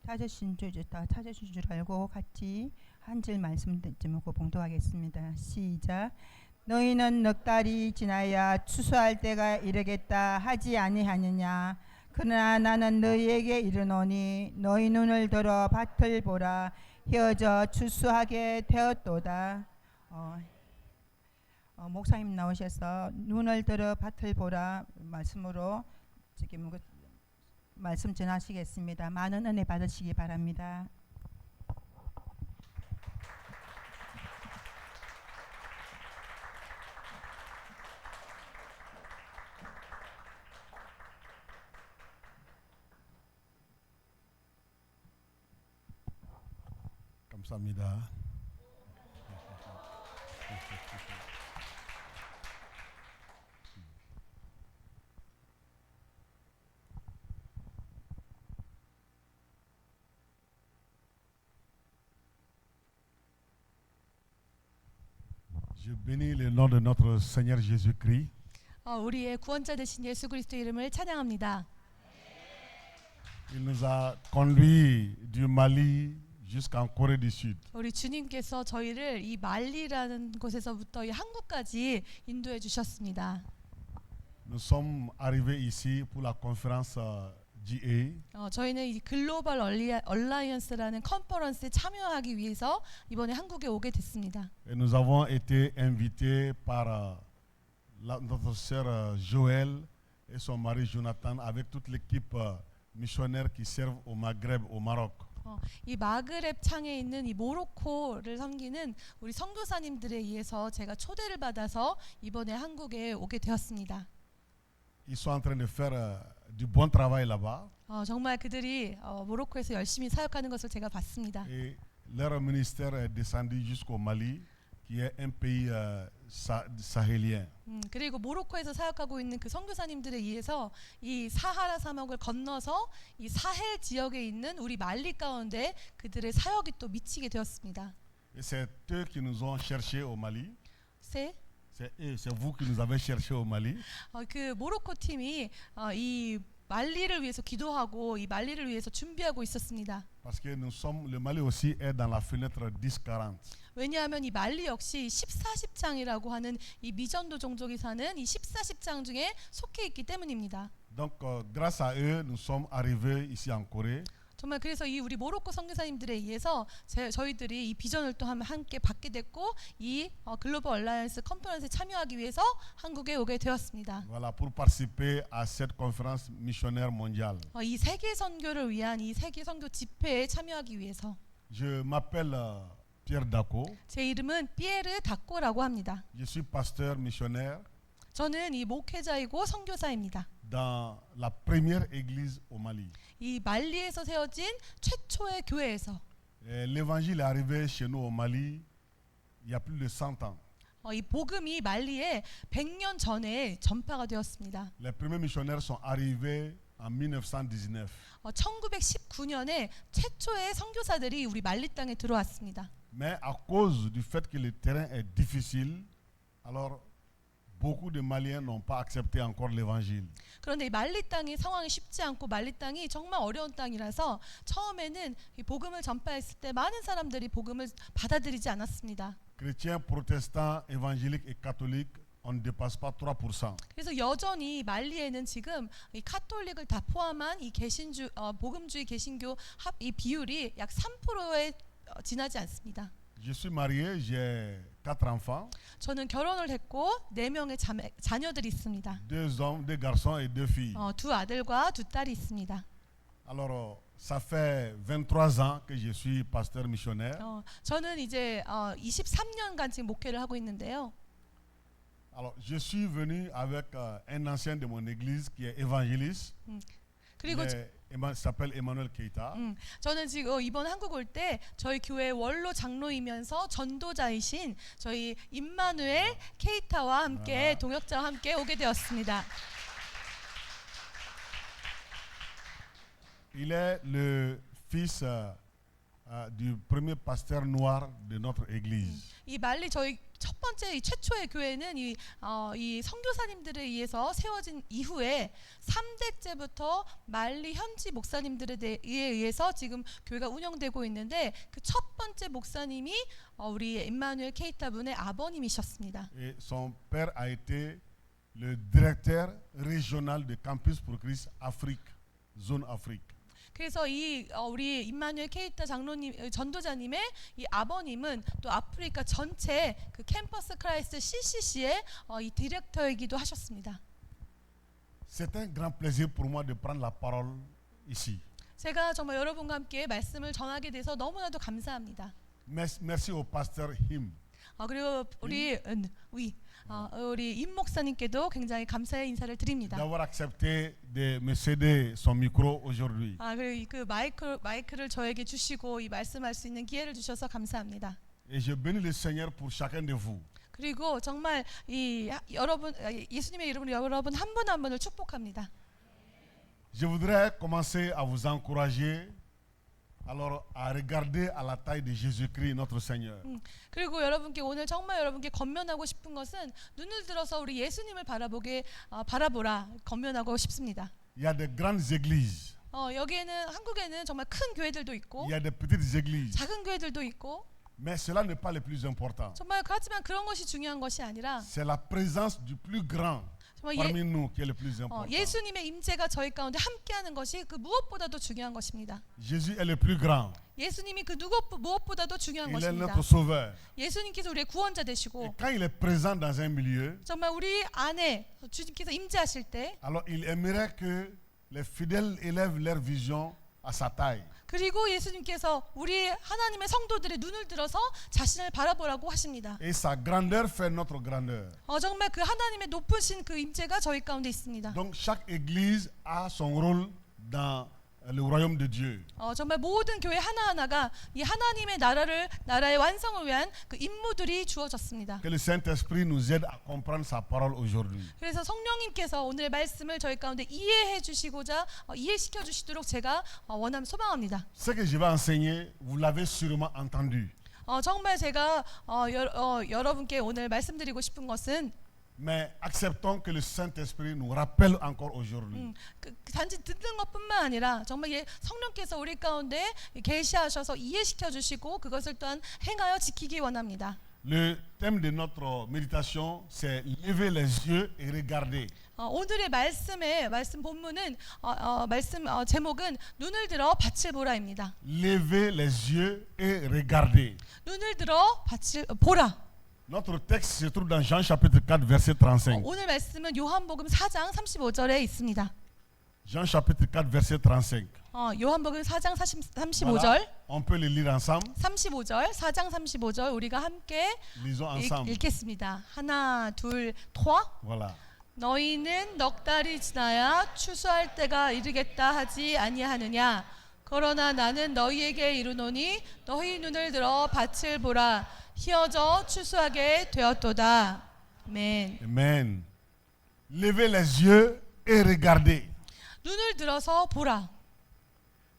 찾으신 줄 알고 같이 한 절 말씀 듣고 봉독하겠습니다. 시작. 너희는 넉 달이 지나야 추수할 때가 이르겠다 하지 아니하느냐. 그러나 나는 너희에게 이르노니 너희 눈을 들어 밭을 보라. 휘어져 추수하게 되었도다. 목사님 나오셔서 눈을 들어 밭을 보라 말씀으로 지금 말씀 전하시겠습니다. 많은 은혜 받으시기 바랍니다. 감사합니다. Je bénis le nom de notre Seigneur Jésus-Christ. 우리의 구원자 되신 예수 그리스도 이름을 찬양합니다. Il nous a conduits du Mali jusqu'en Corée du Sud. 우리 주님께서 저희를 이 말리라는 곳에서부터 이 한국까지 인도해 주셨습니다. Nous sommes arrivés ici pour la conférence GA. 저희는 이 글로벌 얼라이언스라는 컨퍼런스에 참여하기 위해서 이번에 한국에 오게 됐습니다. Et nous avons été invités par notre sœur Joël et son mari Jonathan avec toute l'équipe missionnaire qui servent au Maghreb, au Maroc. 이 마그렙 창에 있는 이 모로코를 섬기는 우리 선교사님들에 의해서 제가 초대를 받아서 이번에 한국에 오게 되었습니다. Ils sont en train de faire du bon travail là-bas. 정말 그들이 모로코에서 열심히 사역하는 것을 제가 봤습니다. Et leur ministère est descendu jusqu'au Mali, qui est un pays sahélien. 그리고 모로코에서 사역하고 있는 그 선교사님들에 의해서 이 사하라 사막을 건너서 이 사헬 지역에 있는 우리 말리 가운데 그들의 사역이 또 미치게 되었습니다. Et c'est eux qui nous ont cherchés au Mali. C'est vous qui nous avez cherchés au Mali. 그 모로코 팀이 이 말리를 위해서 기도하고 이 말리를 위해서 준비하고 있었습니다. Parce que le Mali aussi est dans la fenêtre 10-40. 왜냐하면 이 말리 역시 14십장이라고 하는 이 미전도 종족이 사는 이 14십장 중에 속해 있기 때문입니다. Donc grâce à eux, nous sommes arrivés ici en Corée. 정말 그래서 이 우리 모로코 선교사님들에 의해서 저희들이 이 비전을 또 함께 받게 됐고 이 글로벌 얼라이언스 컨퍼런스에 참여하기 위해서 한국에 오게 되었습니다. Voilà, pour participer à cette conférence missionnaire mondiale. 이 세계 선교를 위한 이 세계 선교 집회에 참여하기 위해서. Je m'appelle Pierre Dako. 제 이름은 피에르 다코라고 합니다. Je suis pasteur missionnaire. 저는 이 목회자이고 선교사입니다. Dans la première église au Mali. 이 말리에서 세워진 최초의 교회에서. L'évangile est arrivé chez nous au Mali il y a plus de 100 ans. 이 복음이 말리에 100년 전에 전파가 되었습니다. Les premiers missionnaires sont arrivés en 1919. 1919년에 최초의 선교사들이 우리 말리 땅에 들어왔습니다. Mais à cause du fait que le terrain est difficile, alors beaucoup de Maliens n'ont pas accepté encore l'évangile. 그런데 이 말리 땅이 상황이 쉽지 않고 말리 땅이 정말 어려운 땅이라서 처음에는 이 복음을 전파했을 때 많은 사람들이 복음을 받아들이지 않았습니다. Chrétiens, protestants, évangéliques et catholiques, on ne dépasse pas 3%. 그래서 여전히 말리에는 지금 이 카톨릭을 다 포함한 이 복음주의 개신교 이 비율이 약 3%에 지나지 않습니다. Je suis marié, j'ai 4 enfants. 저는 결혼을 했고 4명의 자녀들이 있습니다. 2 hommes, 2 garçons et 2 filles. 2 아들과 2 딸이 있습니다. Alors, ça fait 23 ans que je suis pasteur missionnaire. 저는 이제 23년간 지금 목회를 하고 있는데요. Alors, je suis venu avec un ancien de mon église qui est évangéliste. 그리고 Il s'appelle Emmanuel Keita. 저는 지금 이번 한국 올 때 저희 교회 원로 장로이면서 전도자이신 저희 임마누엘 케이타와 함께 동역자와 함께 오게 되었습니다. Il est le fils du premier pasteur noir de notre église. 이 말리 저희 첫 번째 이 최초의 교회는 이 선교사님들에 의해서 세워진 이후에 3대째부터 말리 현지 목사님들에 의해서 지금 교회가 운영되고 있는데 그 첫 번째 목사님이 우리 임마누엘 케이타 분의 아버님이셨습니다. Et son père a été le directeur régional de Campus pour Christ Afrique, zone Afrique. 그래서 우리 임마누엘 케이타 장로님 전도자님의 이 아버님은 또 아프리카 전체 그 캠퍼스 크라이스트 CCC의 이 디렉터이기도 하셨습니다. C'est un grand plaisir pour moi de prendre la parole ici. 제가 정말 여러분과 함께 말씀을 전하게 돼서 너무나도 감사합니다. Merci au pasteur Him. 그리고 우리 임 목사님께도 굉장히 감사의 인사를 드립니다. D'avoir accepté de me céder son micro aujourd'hui. 그리고 그 마이크를 저에게 주시고 이 말씀할 수 있는 기회를 주셔서 감사합니다. Et je bénis le Seigneur pour chacun de vous. 그리고 정말 이 여러분 예수님의 이름으로 여러분 한 분 한 분을 축복합니다. Je voudrais commencer à vous encourager alors à regarder à la taille de Jésus-Christ notre Seigneur. 그리고 여러분께 오늘 정말 여러분께 권면하고 싶은 것은 눈을 들어서 우리 예수님을 바라보라 권면하고 싶습니다. Il y a des grandes églises. 여기에는 한국에는 정말 큰 교회들도 있고 Il y a des petites églises. 작은 교회들도 있고 Mais cela n'est pas le plus important. 정말 그렇지만 그런 것이 중요한 것이 아니라 C'est la présence du plus grand 정말 parmi nous qui est le plus important. 예수님의 임재가 저희 가운데 함께하는 것이 그 무엇보다도 중요한 것입니다. Jésus est le plus grand. 예수님이 그 무엇보다도 중요한 Il est 것입니다. notre sauveur. 예수님께서 우리의 구원자 Et 되시고 quand il est présent dans un milieu, 정말 우리 안에 주님께서 임재하실 때 alors il aimerait que les fidèles élèvent leur vision à sa taille. 그리고 예수님께서 우리 하나님의 성도들의 눈을 들어서 자신을 바라보라고 하십니다. Et sa grandeur fait notre grandeur. 정말 그 하나님의 높으신 그 임재가 저희 가운데 있습니다. Donc chaque église a son rôle dans le royaume de Dieu. 정말 모든 교회 하나하나가 이 하나님의 나라의 완성을 위한 그 임무들이 주어졌습니다. Que le Saint-Esprit nous aide à comprendre sa parole aujourd'hui. 그래서 성령님께서 오늘의 말씀을 저희 가운데 이해해 주시고자 이해시켜 주시도록 제가 소망합니다. Ce que je vais enseigner, vous l'avez sûrement entendu. 정말 제가 여러분께 오늘 말씀드리고 싶은 것은 Mais acceptons que le Saint-Esprit nous rappelle encore aujourd'hui. 단지 듣는 것뿐만 아니라 정말 성령께서 우리 가운데 계시하셔서 이해시켜 주시고 그것을 또한 행하여 지키기 원합니다. Le thème de notre méditation, c'est lever les yeux et regarder. 오늘의 말씀 본문은 제목은 눈을 들어 밭을 보라입니다. Lever les yeux et regarder. 눈을 들어 밭을 보라. Notre texte se trouve dans Jean chapitre 4 verset 35. 오늘 말씀은 요한복음 4장 35절에 있습니다. Jean chapitre 4 verset 35. 요한복음 4장 35절. Voilà, on peut le lire ensemble. 35절, 4장 35절 우리가 함께 Lisons ensemble. 읽겠습니다. 하나, 둘, trois. Voilà. 너희는 넉 달이 지나야 추수할 때가 이르겠다 하지 아니하느냐. 그러나 나는 너희에게 이르노니 너희 눈을 들어 밭을 보라. 희어져 추수하게 되었도다. 아멘. Amen. Levez les yeux et regardez. 눈을 들어서 보라.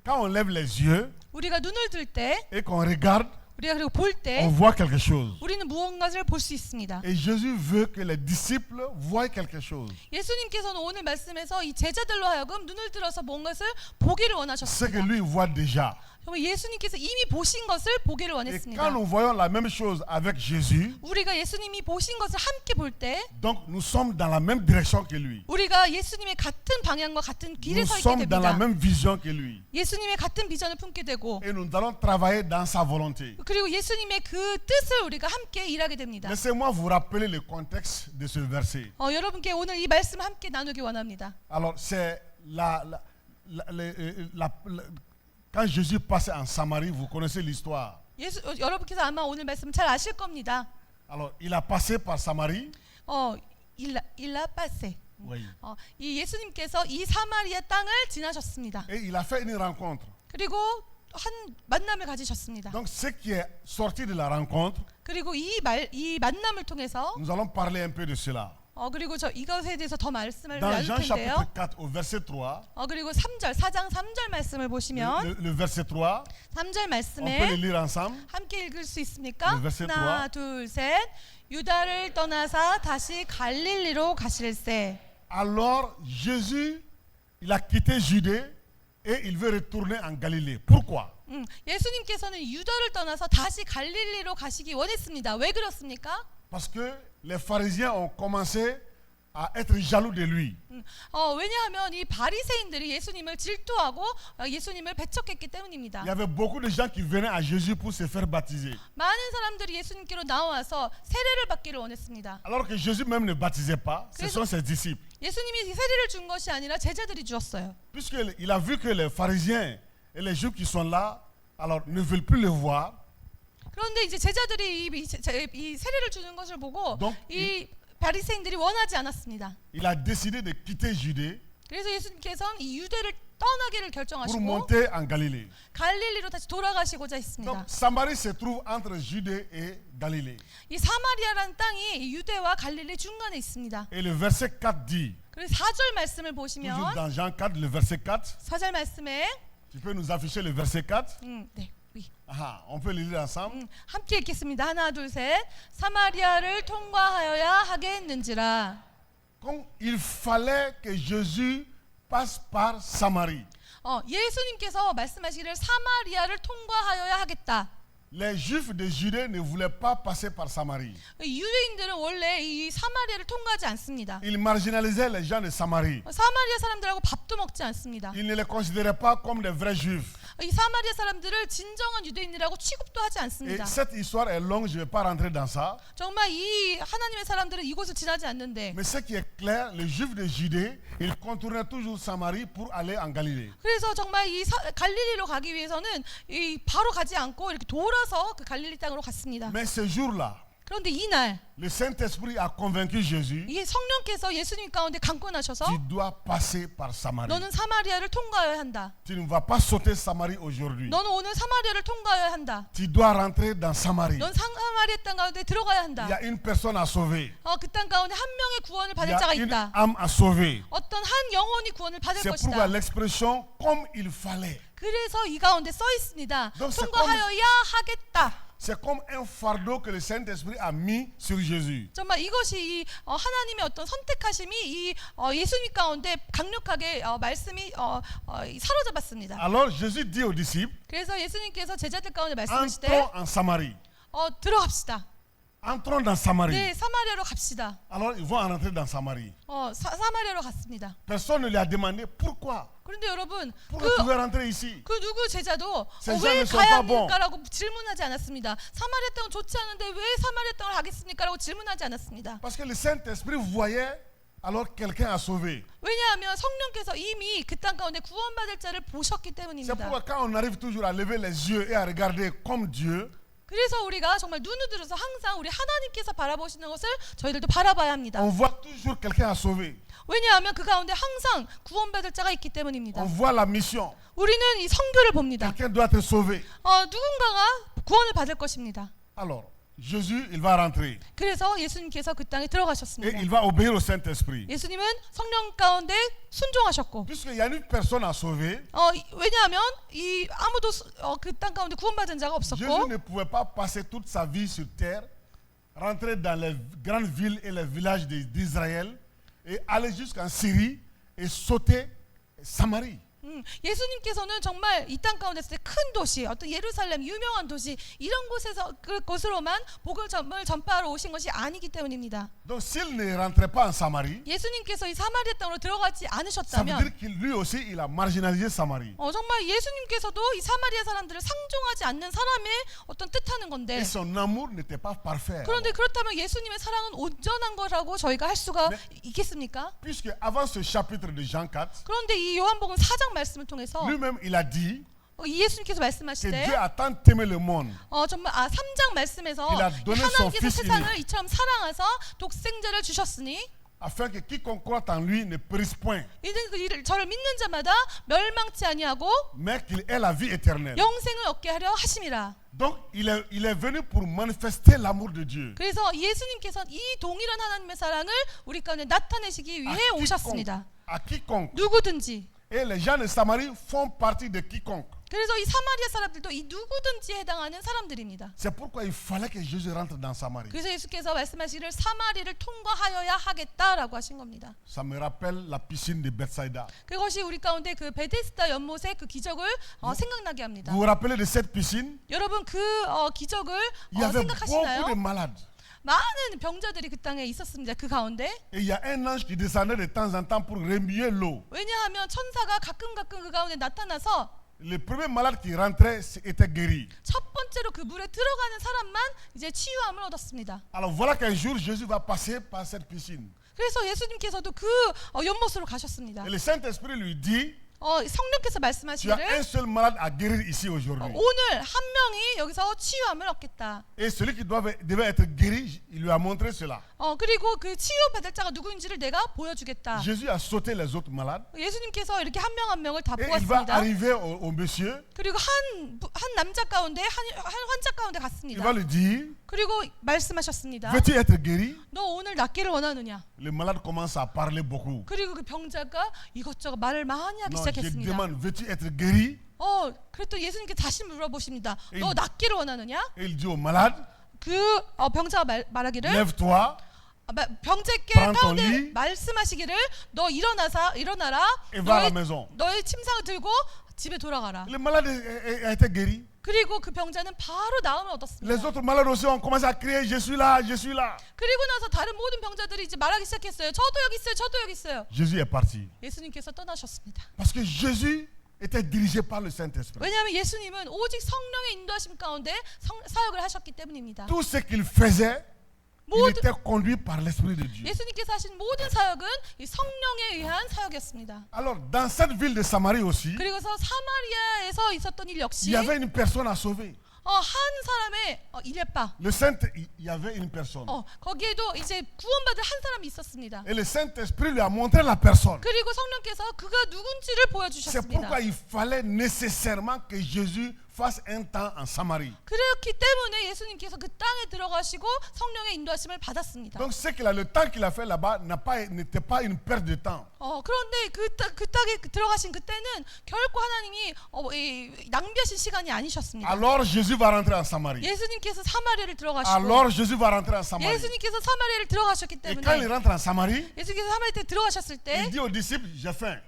Quand on lève les yeux 우리가 눈을 들 때, et qu'on regarde, 우리가 그리고 볼 on 때 voit quelque chose. 우리는 무언가를 볼 수 있습니다. Et Jésus veut que les disciples voient quelque chose. 예수님께서는 오늘 말씀에서 이 제자들로 하여금 눈을 들어서 뭔가를 보기를 Ce que 원하셨습니다. lui voit déjà. 정말 예수님께서 이미 보신 것을 보기를 Et 원했습니다. quand nous voyons la même chose avec Jésus, 우리가 예수님이 보신 것을 함께 볼 때 donc nous sommes dans la même direction que lui. 우리가 예수님의 같은 방향과 같은 길에 Nous 서 있게 sommes dans la 됩니다. même vision que lui. 예수님의 같은 비전을 품게 되고 Et nous allons travailler dans sa volonté. 그리고 예수님의 그 뜻을 우리가 함께 일하게 됩니다. Laissez-moi vous rappeler le contexte de ce verset. 여러분께 오늘 이 말씀 함께 나누기 원합니다. Alors, c'est quand Jésus passait en Samarie, vous connaissez l'histoire. 여러분께서 아마 오늘 말씀 잘 아실 겁니다. Alors, il a passé par Samarie. 일라 빠세. Oui. 이 예수님께서 이 사마리아 땅을 지나셨습니다. Et il a fait une rencontre. 그리고 한 만남을 가지셨습니다. Donc, ce qui est sorti de la rencontre, 그리고 이 만남을 통해서 nous allons parler un peu de cela. 그리고 저 이것에 대해서 더 말씀을 Dans 나눌 Jean 텐데요. chapitre 4 au verset 3, 그리고 4장 3절 말씀을 보시면 le verset 3, 3절 on peut le 말씀에 lire ensemble. 함께 읽을 수 있습니까? 네, verset 하나, 둘, 셋. 유다를 떠나사 다시 갈릴리로 가실세. Alors Jésus, il a quitté Judée et il veut retourner en Galilée. Pourquoi? 예수님께서는 유다를 떠나서 다시 갈릴리로 가시기 원했습니다. 왜 그렇습니까? Parce que les pharisiens ont commencé à être jaloux de lui. 왜냐하면 이 바리새인들이 예수님을 질투하고 예수님을 배척했기 때문입니다. Il y avait beaucoup de gens qui venaient à Jésus pour se faire baptiser. 많은 사람들이 예수님께로 나와서 세례를 받기를 원했습니다. Alors que Jésus même ne baptisait pas, ce sont ses disciples. 예수님이 세례를 준 것이 아니라 제자들이 주었어요. Puisqu'il a vu que les pharisiens et les juifs qui sont là, alors ne veulent plus le voir. 그런데 이제 제자들이 이 세례를 주는 것을 보고 Donc, 이 바리새인들이 원하지 않았습니다. Il a décidé de quitter Judée 그래서 예수님께서는 이 유대를 떠나기를 pour 결정하시고 monter en Galilée. 갈릴리로 다시 돌아가시고자 했습니다. Donc Samarie se trouve entre Judée et Galilée. 이 사마리아라는 땅이 이 유대와 갈릴리 중간에 있습니다. Et le verset 4 dit, 그래서 4절 말씀을 toujours 보시면 dans Jean 4, le verset 4, 4절 말씀에 tu peux nous afficher le verset 4? 네, 위. On peut le lire ensemble. 함께 읽겠습니다. 하나, 둘, 셋. 사마리아를 통과하여야 하겠는지라. Comme il fallait que Jésus passe par Samarie. 예수님께서 말씀하시기를 사마리아를 통과하여야 하겠다. Les Juifs de Judée ne voulaient pas passer par Samarie. 유대인들은 원래 이 사마리아를 통과하지 않습니다. Ils marginalisaient les gens de Samarie. 사마리아 사람들하고 밥도 먹지 않습니다. Ils ne les considéraient pas comme des vrais Juifs. 이 사마리아 사람들을 진정한 유대인이라고 취급도 하지 Et 않습니다. cette histoire est longue, je ne vais pas rentrer dans ça. 정말 이 하나님의 사람들은 이곳을 지나지 않는데 Mais ce qui est clair, les Juifs de Judée, ils contournaient toujours Samarie pour aller en Galilée. 그래서 정말 이 갈릴리로 가기 위해서는 이 바로 가지 않고 이렇게 돌아서 그 갈릴리 땅으로 갔습니다. Mais ce jour-là, 그런데 이날 le Saint-Esprit a convaincu Jésus, 이 성령께서 예수님 가운데 강권하셔서 tu dois passer par Samarie. 너는 사마리아를 통과해야 한다. Tu ne vas pas sauter Samarie aujourd'hui. 너는 오늘 사마리아를 통과해야 한다. Tu dois rentrer dans Samarie. 넌 사마리아 땅 가운데 들어가야 Il y 한다. a une personne à sauver. 그 땅 가운데 한 명의 구원을 Il y 받을 a 자가 une 있다. âme à sauver. 어떤 한 영혼이 구원을 받을 C'est pourquoi 것이다. l'expression comme il fallait. 그래서 이 가운데 써 있습니다. Donc c'est 통과하여야 하겠다. C'est comme un fardeau que le Saint-Esprit a mis sur Jésus. 정말 이것이 이 하나님의 어떤 선택하심이 이 예수님 가운데 강력하게 말씀이 사로잡았습니다. Alors Jésus dit aux disciples, 그래서 예수님께서 제자들 가운데 말씀하시되 entrons en Samarie. 들어갑시다. Entrons dans Samarie. 네, 사마리아로 갑시다. Alors ils vont rentrer dans Samarie. 사마리아로 갔습니다. Personne ne lui a demandé pourquoi. 그런데 여러분 Pourquoi tu veux rentrer ici? 그 누구 제자도 ces gens 왜 ne sont 가야 pas bons. 합니까라고 질문하지 않았습니다. 사마리아 땅은 좋지 않은데 왜 사마리아 땅을 가겠습니까라고 질문하지 않았습니다. Parce que le Saint-Esprit voyait alors quelqu'un à sauver. 왜냐하면 성령께서 이미 그 땅 가운데 구원받을 자를 보셨기 C'est 때문입니다. pourquoi quand on arrive toujours à lever les yeux et à regarder comme Dieu, 그래서 우리가 정말 눈을 들어서 항상 우리 하나님께서 바라보시는 것을 저희들도 바라봐야 합니다. on voit toujours quelqu'un à sauver. 왜냐하면 그 가운데 항상 구원받을 자가 있기 때문입니다. On voit la mission. 우리는 이 선교를 봅니다. Quelqu'un doit être sauvé. 누군가가 구원을 받을 것입니다. Alors, Jésus, il va rentrer. 그래서 예수님께서 그 땅에 Et 들어가셨습니다. il va obéir au Saint-Esprit. 예수님은 성령 가운데 순종하셨고 Puisqu'il y a une personne à sauver, 왜냐하면 이 아무도 그 땅 가운데 구원받은 자가 Jésus 없었고 ne pouvait pas passer toute sa vie sur terre, rentrer dans les grandes villes et les villages d'Israël et aller jusqu'en Syrie et sauter Samarie. 예수님께서는 정말 이 땅 가운데서 큰 도시, 어떤 예루살렘 유명한 도시 이런 곳에서 그곳으로만 복을 전파하러 오신 것이 아니기 때문입니다. Donc s'il ne rentrait pas en Samarie, 예수님께서 이 사마리아 땅으로 들어가지 ça veut 않으셨다면 dire qu'il lui aussi il a marginalisé Samarie. 정말 예수님께서도 이 사마리아 사람들을 상종하지 않는 사람의 어떤 뜻하는 건데 Et son amour n'était pas parfait. 그런데 그렇다면 예수님의 사랑은 온전한 거라고 저희가 할 수가 네. 있겠습니까? Puisque avant ce chapitre de Jean 4, 그런데 이 요한복음 4장 말씀을 통해서 lui-même il a dit 예수님께서 que 말씀하시되 Dieu a tant aimé le monde 정말 3장 말씀에서 Il a donné son 하나님께서 fils 세상을 이처럼 사랑하사 독생자를 주셨으니 afin que quiconque croit en lui ne périsse point, 이는 그 이를 저를 믿는 자마다 멸망치 아니하고 mais qu'il ait la vie éternelle. 영생을 얻게 하려 하심이라. Donc, il est venu pour manifester l'amour de Dieu. 그래서 예수님께서 이 동일한 하나님의 사랑을 우리 가운데 나타내시기 위해 오셨습니다. À quiconque. 누구든지. Et les gens de Samarie font partie de quiconque. 그래서 이 사마리아 사람들도 이 누구든지에 해당하는 사람들입니다. C'est pourquoi il fallait que Jésus rentre dans Samarie. 그래서 예수께서 말씀하시기를 사마리를 통과하여야 하겠다라고 하신 겁니다. Ça me rappelle la piscine de Bethsaida. 그것이 우리 가운데 그 베데스다 연못의 그 기적을 생각나게 합니다. Vous vous rappelez de cette piscine? 여러분 그 기적을 Il y avait 생각하시나요? beaucoup de malades. 많은 병자들이 그 땅에 있었습니다. 그 가운데. Et il y a un ange qui descendait de temps en temps pour remuer l'eau. 왜냐하면 천사가 가끔 그 가운데 나타나서 Le premier malade qui rentrait était guéri. 첫 번째로 그 물에 들어가는 사람만 이제 치유함을 얻었습니다. Alors voilà qu'un jour Jésus va passer par cette piscine. 그래서 예수님께서도 그 연못으로 가셨습니다. Et le Saint-Esprit lui dit, 성령께서 tu as 말씀하시기를 un seul malade à guérir ici aujourd'hui. 오늘 한 명이 여기서 치유함을 얻겠다. Et celui qui devait être guéri, il lui a montré cela. 그리고 그 치유 받을 자가 누구인지를 내가 보여주겠다. Jésus a sauté les autres malades. 예수님께서 이렇게 한 명 한 명을 다 Et il va 보았습니다. arriver au monsieur. 그리고 한 남자 가운데 한 환자 가운데 Il 갔습니다. va lui dire, 그리고 말씀하셨습니다. veux-tu être guéri? 너 오늘 낫기를 원하느냐? Le malade commence à parler beaucoup. 그리고 그 병자가 이것저것 말을 많이 하기 Non, je 시작했습니다. demande, veux-tu être guéri? 그랬더니 예수님께 다시 물어보십니다. 에이. 너 낫기를 원하느냐? Et il dit au malade, 그 병자가 말하기를 lève-toi, 병자께 Prends ton 가운데 lit. 말씀하시기를 너 일어나라. et va à la maison. 너의 침상을 들고 집에 돌아가라. Le malade a été guéri. 그리고 그 병자는 바로 나음을 Les 얻었습니다. autres malades aussi ont commencé à crier, je suis là, je suis là. 그리고 나서 다른 모든 병자들이 이제 말하기 시작했어요. 저도 여기 있어요. 저도 여기 있어요. Jésus est parti. 예수님께서 떠나셨습니다. Parce que Jésus était dirigé par le Saint-Esprit. 왜냐하면 예수님은 오직 성령의 인도하심 가운데 사역을 하셨기 때문입니다. Tout ce qu'il faisait, il 모든 était conduit par l'Esprit de Dieu. 예수님께서 하신 모든 사역은 이 성령에 의한 사역이었습니다. Alors, dans cette ville de Samarie aussi, 그리고서 사마리아에서 있었던 일 il 역시 y avait une personne à sauver. 한 사람의 일레빠 Il y avait une personne. 거기에도 이제 구원받을 한 사람이 있었습니다. Et le Saint-Esprit lui a montré la personne. 그리고 성령께서 그가 누군지를 C'est 보여주셨습니다. pourquoi il fallait nécessairement que Jésus fasse un temps en Samarie. 그렇기 때문에 예수님께서 그 땅에 들어가시고 성령의 인도하심을 받았습니다. Donc, le temps qu'il a fait là-bas n'était pas une perte de temps. 그런데 그 땅에 들어가신 그때는 결코 하나님이 낭비하신 시간이 아니셨습니다. Alors Jésus va rentrer en Samarie. 예수님께서 사마리아를 들어가시고 Alors Jésus va rentrer en Samarie. 예수님께서 사마리아를 들어가셨기 Et quand il 때문에 rentre en Samarie, 예수님께서 사마리아에 들어가셨을 때 il dit aux disciples, j'ai faim.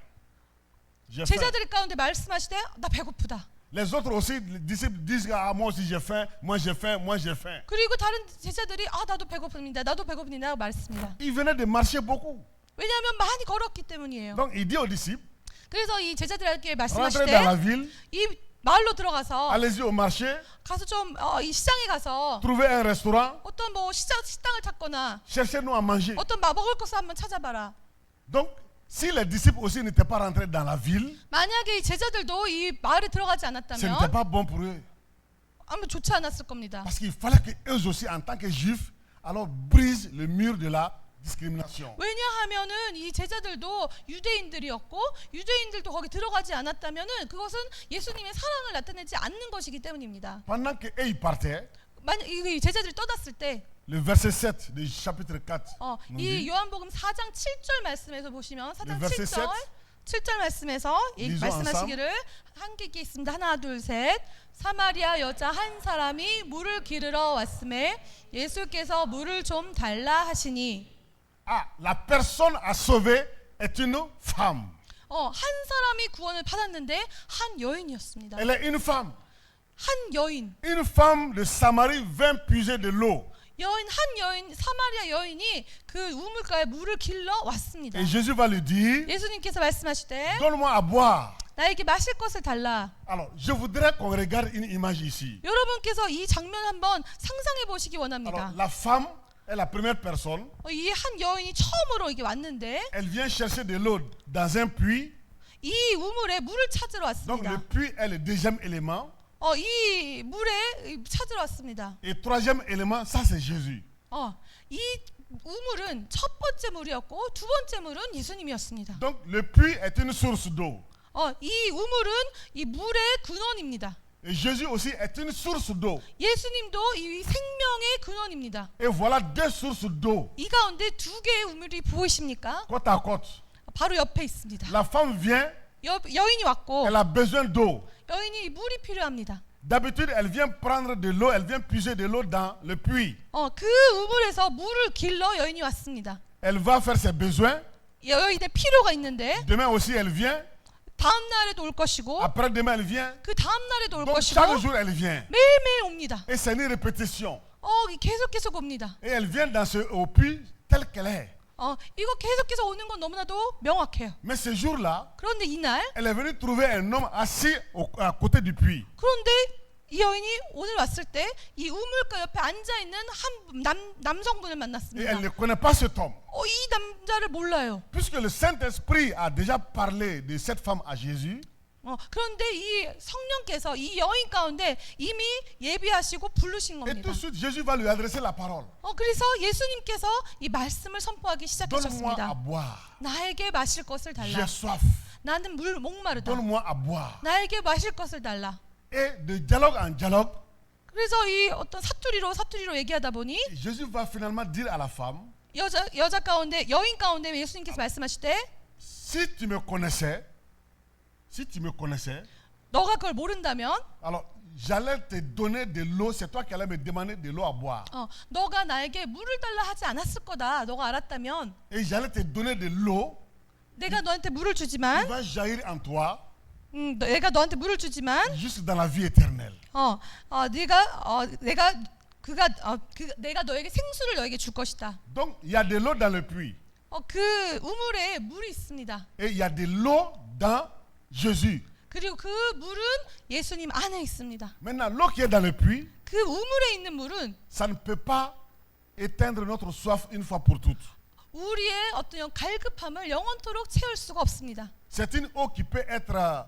J'ai faim. 제자들 가운데 말씀하시되 나 배고프다. Les autres aussi, les disciples disent, ah, moi aussi j'ai faim, moi j'ai faim, moi j'ai faim. 그리고 다른 제자들이 나도 배고픕니다. 나도 배고픕니다. 말씀입니다. Il venait de marcher beaucoup. 왜냐하면 많이 걸었기 때문이에요. Donc il dit aux disciples, 그래서 이 제자들에게 rentrez 말씀하실 dans la 때 ville, 이 마을로 들어가서 allez-y au marché, 가서 좀 이 시장에 가서 trouvez un restaurant, 어떤 뭐 식당을 찾거나 cherchez-nous à manger. 어떤 먹을 것을 한번 찾아봐라. Donc, si les disciples aussi n'étaient pas rentrés dans la ville, 만약에 이 제자들도 이 마을에 들어가지 ce n'était 않았다면 pas bon pour eux. 아무 좋지 않았을 겁니다. Parce qu'il fallait qu'eux aussi, en tant que juifs, alors brisent le mur de la discrimination. 왜냐하면은 이 제자들도 유대인들이었고 유대인들도 거기 들어가지 않았다면은 그것은 예수님의 사랑을 나타내지 않는 것이기 때문입니다. Pendant qu'eux ils partaient, 만약 이 제자들이 떠났을 때 le verset 7 du chapitre 4, nous 이 dit, 요한복음 4장 7절 말씀에서 보시면 4장 verset 7절 말씀에서 이 Lisons 말씀하시기를 함께 읽겠습니다. 하나 둘 셋. 사마리아 여자 한 사람이 물을 기르러 왔음에 예수께서 물을 좀 달라 하시니 ah, la personne à sauver est une femme. 한 사람이 구원을 받았는데 한 여인이었습니다. Elle est une femme. 한 여인. Une femme de Samarie vint puiser de l'eau. 한 여인 사마리아 여인이 그 우물가에 물을 길러 왔습니다. Et Jésus va lui dire, 예수님께서 말씀하시되 donne-moi à boire. 나에게 마실 것을 달라. Alors, je voudrais qu'on regarde une image ici. 여러분께서 이 장면 한번 상상해 보시기 원합니다. Alors, la femme est la première personne. 이 한 여인이 처음으로 이게 왔는데 Elle vient chercher de l'eau dans un puits. 이 우물에 물을 찾으러 Donc, le 왔습니다. puits est le deuxième élément. 이 물에 찾으러 왔습니다. Et troisième élément, ça c'est Jésus. 이 우물은 첫 번째 물이었고 두 번째 물은 예수님이었습니다. Donc le puits est une source d'eau. 이 우물은 이 물의 근원입니다. Et Jésus aussi est une source d'eau. 예수님도 이 생명의 근원입니다. Et voilà deux sources d'eau, 이 가운데 두 개의 우물이 보이십니까? côte à côte. 바로 옆에 있습니다. La femme vient, 여인이 왔고 elle a besoin d'eau. 여인이 물이 필요합니다. D'habitude, elle vient prendre de l'eau, elle vient puiser de l'eau dans le puits. 그 우물에서 물을 길러 여인이 왔습니다. Elle va faire ses besoins. 여인의 필요가 있는데 Demain aussi, elle vient. 다음 날에도 올 것이고 Après-demain, elle vient. 그 다음 날에도 올 Donc 것이고 chaque jour, elle vient. 매일매일 옵니다. Et c'est une répétition. 계속 옵니다. Et elle vient au puits tel qu'elle est. 이거 계속해서 오는 건 너무나도 명확해요. Mais ce jour-là, 그런데 이날 elle est venue trouver un homme assis à côté du puits. 그런데 이 여인이 오늘 왔을 때 이 우물가 옆에 앉아 있는 한 남성분을 Et 만났습니다. elle ne connaît pas cet homme. 이 남자를 몰라요. Puisque le Saint-Esprit a déjà parlé de cette femme à Jésus, 그런데 이 성령께서 이 여인 가운데 이미 예비하시고 부르신 et 겁니다. tout de suite, Jésus va lui adresser la parole. 그래서 예수님께서 이 말씀을 선포하기 Donne-moi à 시작하셨습니다. boire. 나에게 마실 것을 달라. J'ai soif. 나는 목마르다. Donne-moi à boire. 나에게 마실 것을 달라. Et de dialogue en dialogue, 그래서 이 어떤 사투리로 얘기하다 보니 Jésus va finalement dire à la femme, 여자 가운데 여인 가운데 예수님께서 말씀하실 때 si tu me connaissais, 너가 그걸 모른다면 alors j'allais te donner de l'eau, c'est toi qui allais me demander de l'eau à boire. 너가 나에게 물을 달라 하지 않았을 거다. 너가 알았다면 Et j'allais te donner de l'eau 내가 너한테 물을 qui 주지만 va jaillir en toi 내가 너한테 물을 주지만 jusque dans la vie éternelle. 내가 너에게 생수를 너에게 줄 것이다. Donc il y a de l'eau dans le puits 그 우물에 물이 있습니다. et il y a de l'eau dans Jésus. 그리고 그 물은 예수님 안에 있습니다. Maintenant, l'eau qui est dans le puits, 그 우물에 있는 물은 ça ne peut pas éteindre notre soif une fois pour toutes. 우리의 어떤 갈급함을 영원토록 채울 수가 없습니다. C'est une eau qui peut être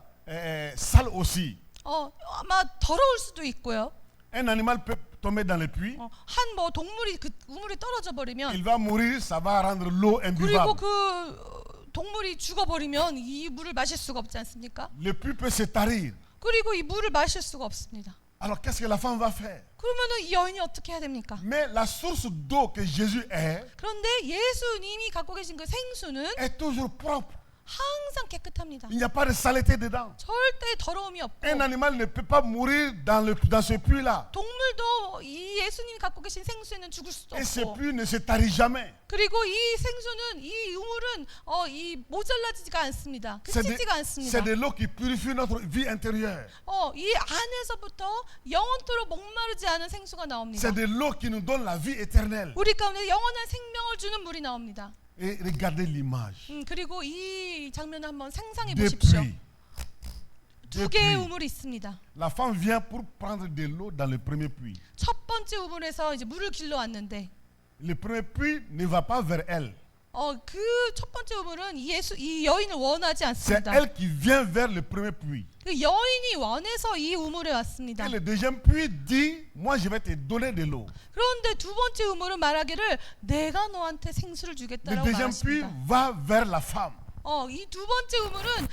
sale aussi. 아마 더러울 수도 있고요. Un animal peut tomber dans le puits, 한 동물이 그 우물에 떨어져 버리면 il va mourir, ça va rendre l'eau 그리고 imbuvable. 그 동물이 죽어버리면 이 물을 마실 수가 없지 않습니까? Le puits peut se tarir. 그리고 이 물을 마실 수가 없습니다. Alors qu'est-ce que la femme va faire? 그러면은 이 여인이 어떻게 해야 됩니까? Mais la source d'eau que Jésus est 그런데 예수님이 갖고 계신 그 생수는 est toujours propre. 항상 깨끗합니다. Il n'y a pas de saleté dedans. 절대 더러움이 없고 Un animal ne peut pas mourir dans ce puits-là. 동물도 이 예수님이 갖고 계신 생수에는 죽을 수도 Et ce 없고 puits ne se tarit jamais. 그리고 이 생수는 이 우물은 이 모자라지가 않습니다. C'est 그치지가 않습니다. de l'eau qui purifie notre vie intérieure. 이 안에서부터 영원토록 목마르지 않은 생수가 나옵니다. C'est de l'eau qui nous donne la vie éternelle. 우리 가운데 영원한 생명을 주는 물이 나옵니다. Et regardez l'image. 그리고 이 장면을 한번 상상해 Des 보십시오. puits. 두 개의 우물이 있습니다. La femme vient pour prendre de l'eau dans le premier puits. 첫 번째 우물에서 이제 물을 길러 왔는데 Le premier puits ne va pas vers elle. 그 첫 번째 우물은 이 여인을 원하지 C'est 않습니다. elle qui vient vers le premier puits. 그 여인이 원해서 이 우물에 왔습니다. Et le deuxième puits dit, moi je vais te donner de l'eau. 그런데 두 번째 우물은 말하기를 내가 너한테 생수를 Le 주겠다라고 deuxième puits 말하십니다. va vers la femme. 이 두 번째 우물은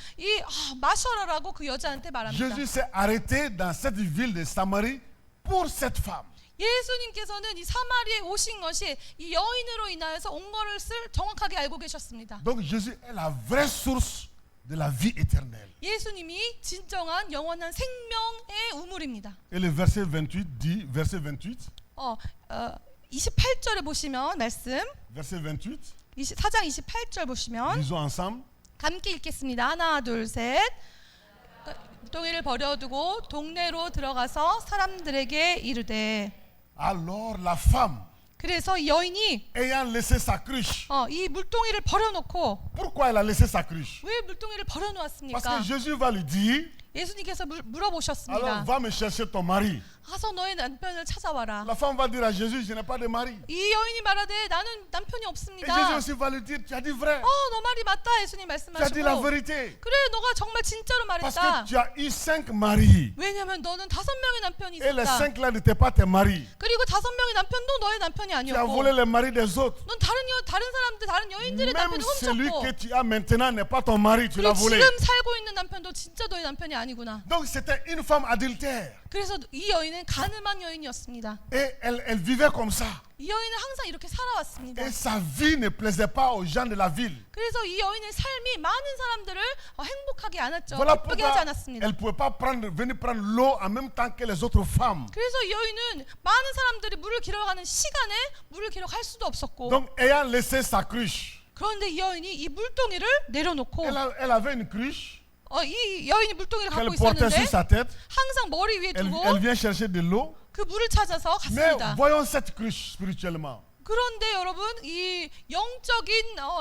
마셔라라고 그 여자한테 말합니다. Jésus s'est arrêté dans cette ville de Samarie pour cette femme. 예수님께서는 이 사마리아에 오신 것이 이 여인으로 인하여서 온 거를 정확하게 알고 계셨습니다. Donc Jésus est la vraie source de la vie éternelle. 예수님이 진정한 영원한 생명의 우물입니다. Et le verset 28 dit, verset 28, 28절에 보시면 말씀 verset 28, 4장 28절 보시면 lisons ensemble. 함께 읽겠습니다. 하나 둘 셋. 물동이를 버려두고 동네로 들어가서 사람들에게 이르되 Alors la femme, 그래서 이 여인이 ayant laissé sa cruche, 이 물동이를 버려놓고 pourquoi elle a laissé sa cruche? 왜 물동이를 Parce 버려놓았습니까? que Jésus va lui dire, 예수님께서 alors 물어보셨습니다. va me chercher ton mari. 가서 너의 남편을 찾아와라. La femme va dire à Jésus, je n'ai pas de mari. 이 여인이 말하되 나는 남편이 Et 없습니다. Jésus aussi va lui dire, tu as dit vrai. 너 말이 맞다. 예수님 Tu as dit la 말씀하시고 vérité. 그래 너가 정말 진짜로 Parce 말했다. que tu as eu 5 maris. 왜냐하면 너는 5명의 남편이 Et les 있었다. 5 là n'étaient pas tes maris. 그리고 5명의 남편도 너의 남편이 Tu as 아니었고 volé les maris des autres. 넌 다른 사람들 다른 여인들의 Même 남편을 celui 훔쳤고 que tu as maintenant n'est pas ton mari, tu l'as 그리고 volé. 지금 살고 있는 남편도 진짜 너의 남편이 아니구나. Donc c'était une femme adultère. 그래서 이 여인은 가늠한 여인이었습니다. Et elle vivait comme ça. 이 여인은 항상 이렇게 살아왔습니다. Et sa vie ne plaisait pas aux gens de la ville. 그래서 이 여인의 삶이 많은 사람들을 행복하게 안 했죠. Voilà 기쁘게 pourquoi 하지 않았습니다. elle ne pouvait pas venir prendre l'eau en même temps que les autres femmes. 그래서 이 여인은 많은 사람들이 물을 길어가는 시간에 물을 길어갈 수도 없었고 Donc ayant laissé sa cruche, 그런데 이 여인이 이 물동이를 내려놓고 elle avait une cruche 이 여인이 물동이를 qu'elle 갖고 portait sur 있었는데 sa tête. 항상 머리 위에 Elle 두고 vient chercher de l'eau. 그 물을 찾아서 Mais 갔습니다. voyons cette cruche spirituellement. 그런데 여러분 이 영적인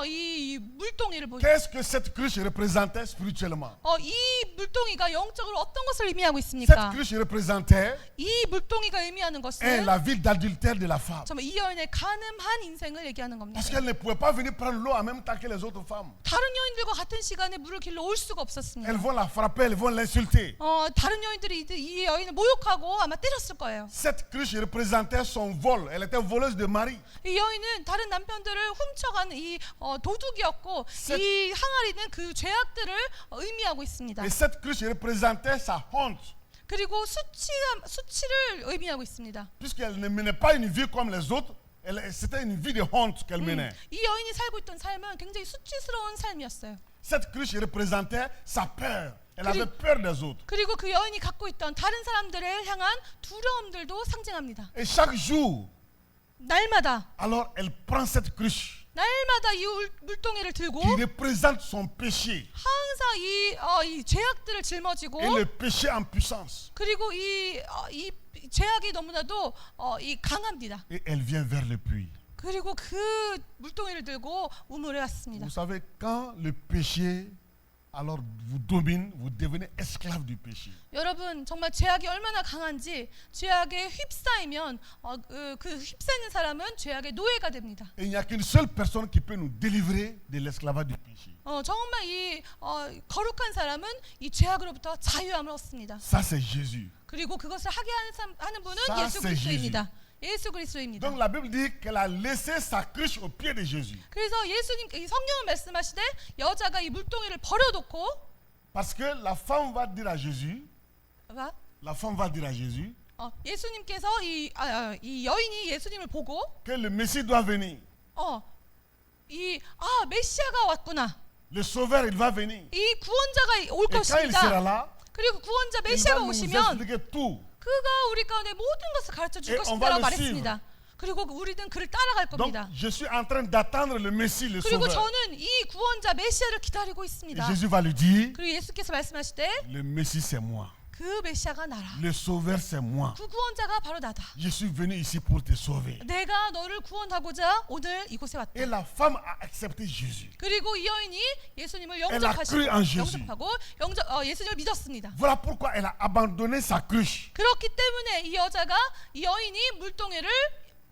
이 물동이를 보세요. Qu'est-ce que cette cruche représentait spirituellement? 이 물동이가 영적으로 어떤 것을 의미하고 Cette 있습니까? cruche représentait 이 물동이가 의미하는 것은 la vie d'adultère de la femme. 정말 이 여인의 가늠한 인생을 얘기하는 겁니다. Parce qu'elle ne pouvait pas venir prendre l'eau en même temps que les autres femmes. 다른 여인들과 같은 시간에 물을 길러 올 수가 없었습니다. Elles vont la frapper, elles vont l'insulter. 다른 여인들이 이 여인을 모욕하고 아마 때렸을 거예요. Cette cruche représentait son vol. Elle était voleuse de mari. 이 여인은 다른 남편들을 훔쳐가는 이 도둑이었고 이 항아리는 그 죄악들을 의미하고 있습니다. Et cette cruche représentait sa honte. 그리고 수치를 의미하고 있습니다. Puisqu'elle ne menait pas une vie comme les autres, c'était une vie de honte qu'elle menait. 이 여인이 살고 있던 삶은 굉장히 수치스러운 삶이었어요. Cette cruche représentait sa peur. Elle avait peur des autres. 그리고 그 여인이 갖고 있던 다른 사람들을 향한 두려움들도 상징합니다. Et chaque jour, 날마다 alors elle prend cette cruche 이 물동이를 들고 qui représente son péché 항상 이 죄악들을 짊어지고 et le péché en puissance. 그리고 이 죄악이 너무나도 강합니다. Et elle vient vers le puits. 그리고 그 물동이를 들고 우물에 왔습니다. Vous savez, quand le péché alors vous domine, vous devenez esclave du péché. 여러분 정말 죄악이 얼마나 강한지 죄악에 휩싸이면 그 휩싸이는 사람은 죄악의 노예가 됩니다. Et il n'y a qu'une seule personne qui peut nous délivrer de l'esclavage du péché. 정말 이 거룩한 사람은 이 죄악으로부터 자유함을 얻습니다. Ça c'est Jésus. 그리고 그것을 하게 하는 분은 Ça, 예수 c'est 그리스도입니다. 예수 그리스도입니다. Donc la Bible dit qu'elle a laissé sa cruche au pied de Jésus. 그래서 예수님 이 성경은 말씀하시되 여자가 이 물동이를 버려놓고 Parce que la femme va dire à Jésus, 예수님께서 이 여인이 예수님을 보고 que le Messie doit venir. 메시아가 왔구나. Le Sauveur, il va venir. 이 구원자가 올 Et quand il sera 것입니다. là, 그리고 구원자 il va 메시아가 nous 오시면 expliquer tout. 그가 우리 가운데 모든 것을 가르쳐 줄 Et on va 것이다라고 le 말했습니다. 그리고 우리는 그를 따라갈 Donc 겁니다. je suis en train d'attendre le Messie, le 그리고 Sauveur. 저는 이 구원자 메시아를 기다리고 Et 있습니다. Jésus va lui dire, 그리고 예수께서 말씀하시되 le Messie c'est moi. 그 메시아가 나라. Le Sauveur c'est moi. 그 구원자가 바로 나다. Je suis venu ici pour te sauver. 내가 너를 구원하고자 오늘 이곳에 왔다. Et la femme a accepté Jésus. 그리고 이 여인이 예수님을 Elle a cru en Jésus. 영접하고 예수님을 믿었습니다. Voilà pourquoi elle a abandonné sa cruche. 그렇기 때문에 이 여인이 물동이를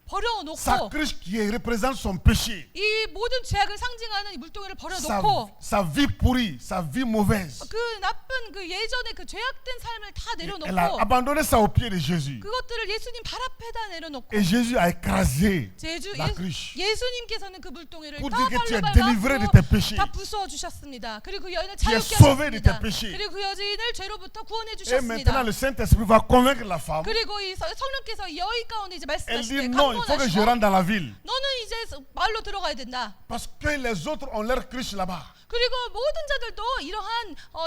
Sa 버려놓고 cruche qui représente son péché. 이 모든 죄악을 상징하는 이 물동이를 버려놓고 Sa vie pourrie, sa vie mauvaise. 그 나쁜 그 예전의 그 죄악된 삶을 다 Elle a 내려놓고 abandonné ça au pied de Jésus. 그것들을 예수님 발 앞에다 내려놓고 Et Jésus a écrasé la cruche 예수님께서는 그 물동이를 pour 다 dire que tu es 발로 délivré de 밟고 tes péchés. 다 부수어 주셨습니다. 그리고 그 여인을 Tu es 자유케 sauvé de tes 하셨습니다. péchés. 그리고 그 여인을 죄로부터 구원해 Et 주셨습니다. maintenant le Saint-Esprit va convaincre la femme. 그리고 이 성령께서 이 여인 가운데 이제 Elle dit 말씀하시되 non, il faut que je rentre dans la ville. 너는 이제 말로 들어가야 된다. Parce que les autres ont leur cruche là-bas. 그리고 모든 자들도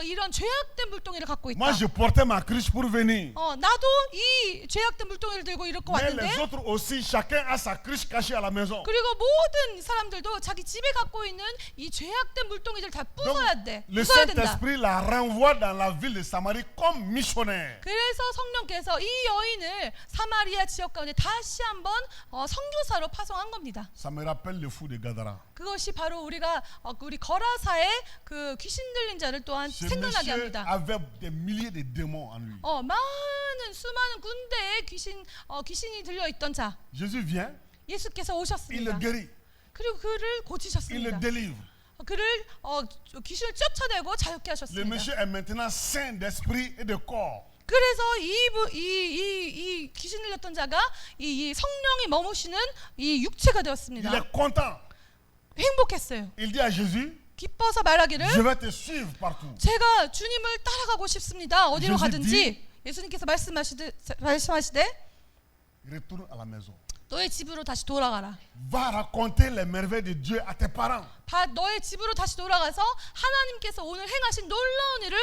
이런 죄악된 물동이를 갖고 있다. Moi je portais ma cruche pour venir. 나도 이 죄악된 물동이를 들고 이렇게 Mais 왔는데 les autres aussi, chacun a sa cruche cachée à la maison. 그리고 모든 사람들도 자기 집에 갖고 있는 이 죄악된 물동이들 다 부숴야 돼. Le 부숴야 된다. Saint-Esprit la renvoie dans la ville de Samarie comme missionnaire. 그래서 성령께서 이 여인을 사마리아 지역 가운데 다시 한번 선교사로 파송한 겁니다. Ça me rappelle le fou de Gadara. 그것이 바로 우리가 우리 거라사의 그 귀신 들린 자를 또한 Ce 생각나게 monsieur 합니다. avait des milliers de démons en lui. 많은 수많은 군대의 귀신이 들려 있던 자 Jésus vient, 예수께서 il le 오셨습니다. guérit, 그리고 그를 il le 고치셨습니다. délivre. 그를 귀신을 쫓아내고 자유케 Le 하셨습니다. monsieur est maintenant saint d'esprit et de corps. 그래서 이 귀신 들렸던 자가 이 성령이 머무시는 이 육체가 Il 되었습니다. est content. 행복했어요. Il dit à Jésus, 기뻐서 말하기를 je vais te suivre partout. 제가 주님을 따라가고 싶습니다. 어디로 예수 가든지. 예수님께서 말씀하시되 Retourne à la maison. 너의 집으로 다시 돌아가라. Va raconter les merveilles de Dieu à tes parents. 너의 집으로 다시 돌아가서 하나님께서 오늘 행하신 놀라운 일을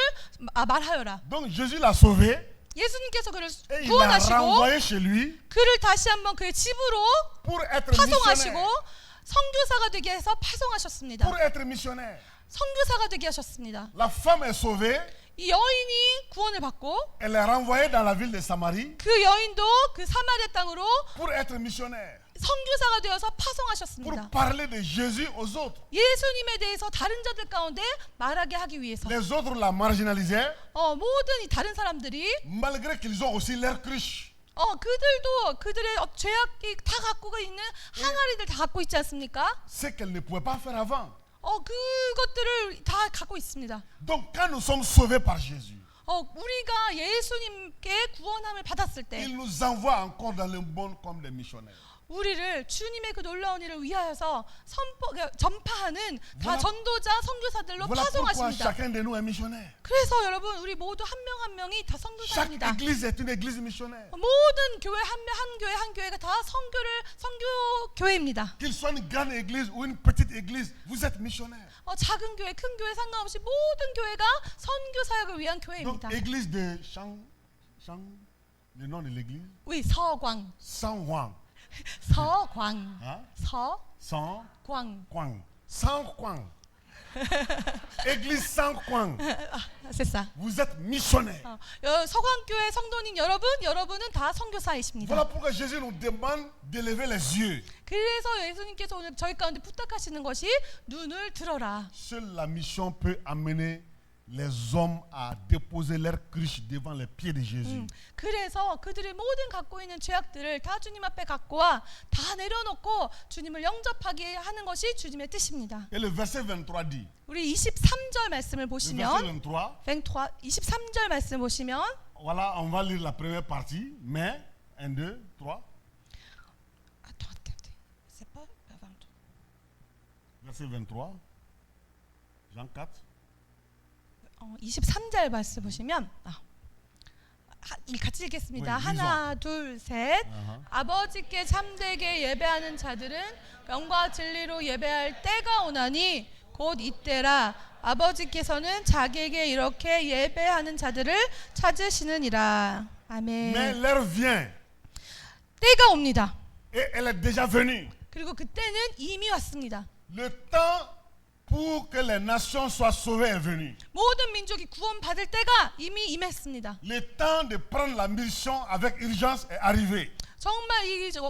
말하여라. Donc Jésus l'a sauvé 예수님께서 그를 et il l'a 구원하시고 renvoyé chez lui 그를 다시 한번 그의 집으로 pour être 파송하시고 missionnaire. 선교사가 되게 해서 파송하셨습니다. Pour être missionnaire. 선교사가 되게 하셨습니다. La femme est sauvée, 이 여인이 구원을 받고 elle est renvoyée dans la ville de Samarie 그 여인도 그 사마리아 땅으로 pour être missionnaire, 선교사가 되어서 pour 파송하셨습니다. parler de Jésus aux autres. 예수님에 대해서 다른 자들 가운데 말하게 하기 위해서 Les autres la marginalisaient 모든 이 다른 사람들이 malgré qu'ils ont aussi l'air riches. 그들도 그들의 죄악이 다 갖고 있는 항아리들 다 갖고 있지 않습니까? Ce qu'elle ne pouvait pas faire avant. 그것들을 다 갖고 있습니다. Donc quand nous sommes sauvés par Jésus, 우리가 예수님께 구원함을 받았을 때 il nous envoie encore dans le monde comme des missionnaires. 우리를 주님의 그 놀라운 일을 위하여서 전파하는 다 Voilà- 전도자 선교사들로 Voilà pourquoi 파송하십니다. chacun de nous est missionnaire. 그래서 여러분 우리 모두 한 명 한 명이 다 Chaque 선교사입니다. église est une église missionnaire. 모든 교회 한 교회가 다 선교 교회입니다. Qu'il soit une grande église ou une petite église, vous êtes missionnaire. 작은 교회, 큰 교회 상관없이 모든 교회가 선교 사역을 위한 Donc 교회입니다. église de le nom de l'église, 우리 서광, San 서광, Hein? 서광. Quang. San Quang. Église San Quang. 됐어. Vous êtes missionnaire. 서광교회 성도님 여러분은 다 선교사이십니다. Voilà pourquoi Jésus nous demande d'élever les yeux. 그래서 예수님께서 오늘 저희 가운데 부탁하시는 것이 눈을 들어라. Seule la mission peut amener les hommes à déposer leurs cruches devant les pieds de Jésus. 그래서 그들이 모든 갖고 있는 죄악들을 다 주님 앞에 갖고 와 다 내려놓고 주님을 영접하게 하는 것이 주님의 뜻입니다. Et le verset 23 dit, 우리 23절 말씀을 le verset 보시면 23, 23절 말씀 보시면 voilà, on va lire la première partie, mais 1, 2, 3, verset 23, Jean 4. 23절 말씀 보시면 같이 읽겠습니다. 왜, 하나, 둘, 셋. 아하. 아버지께 참되게 예배하는 자들은 영과 진리로 예배할 때가 오나니 곧 이때라. 아버지께서는 자기에게 이렇게 예배하는 자들을 찾으시느니라. 아멘. Mais l'heure vient, 때가 옵니다. et elle est déjà venue. 그리고 그때는 이미 왔습니다. Le temps pour que les nations soient sauvées est venu. 모든 민족이 구원받을 때가 이미 임했습니다. Le temps de prendre la mission avec urgence est arrivé. 정말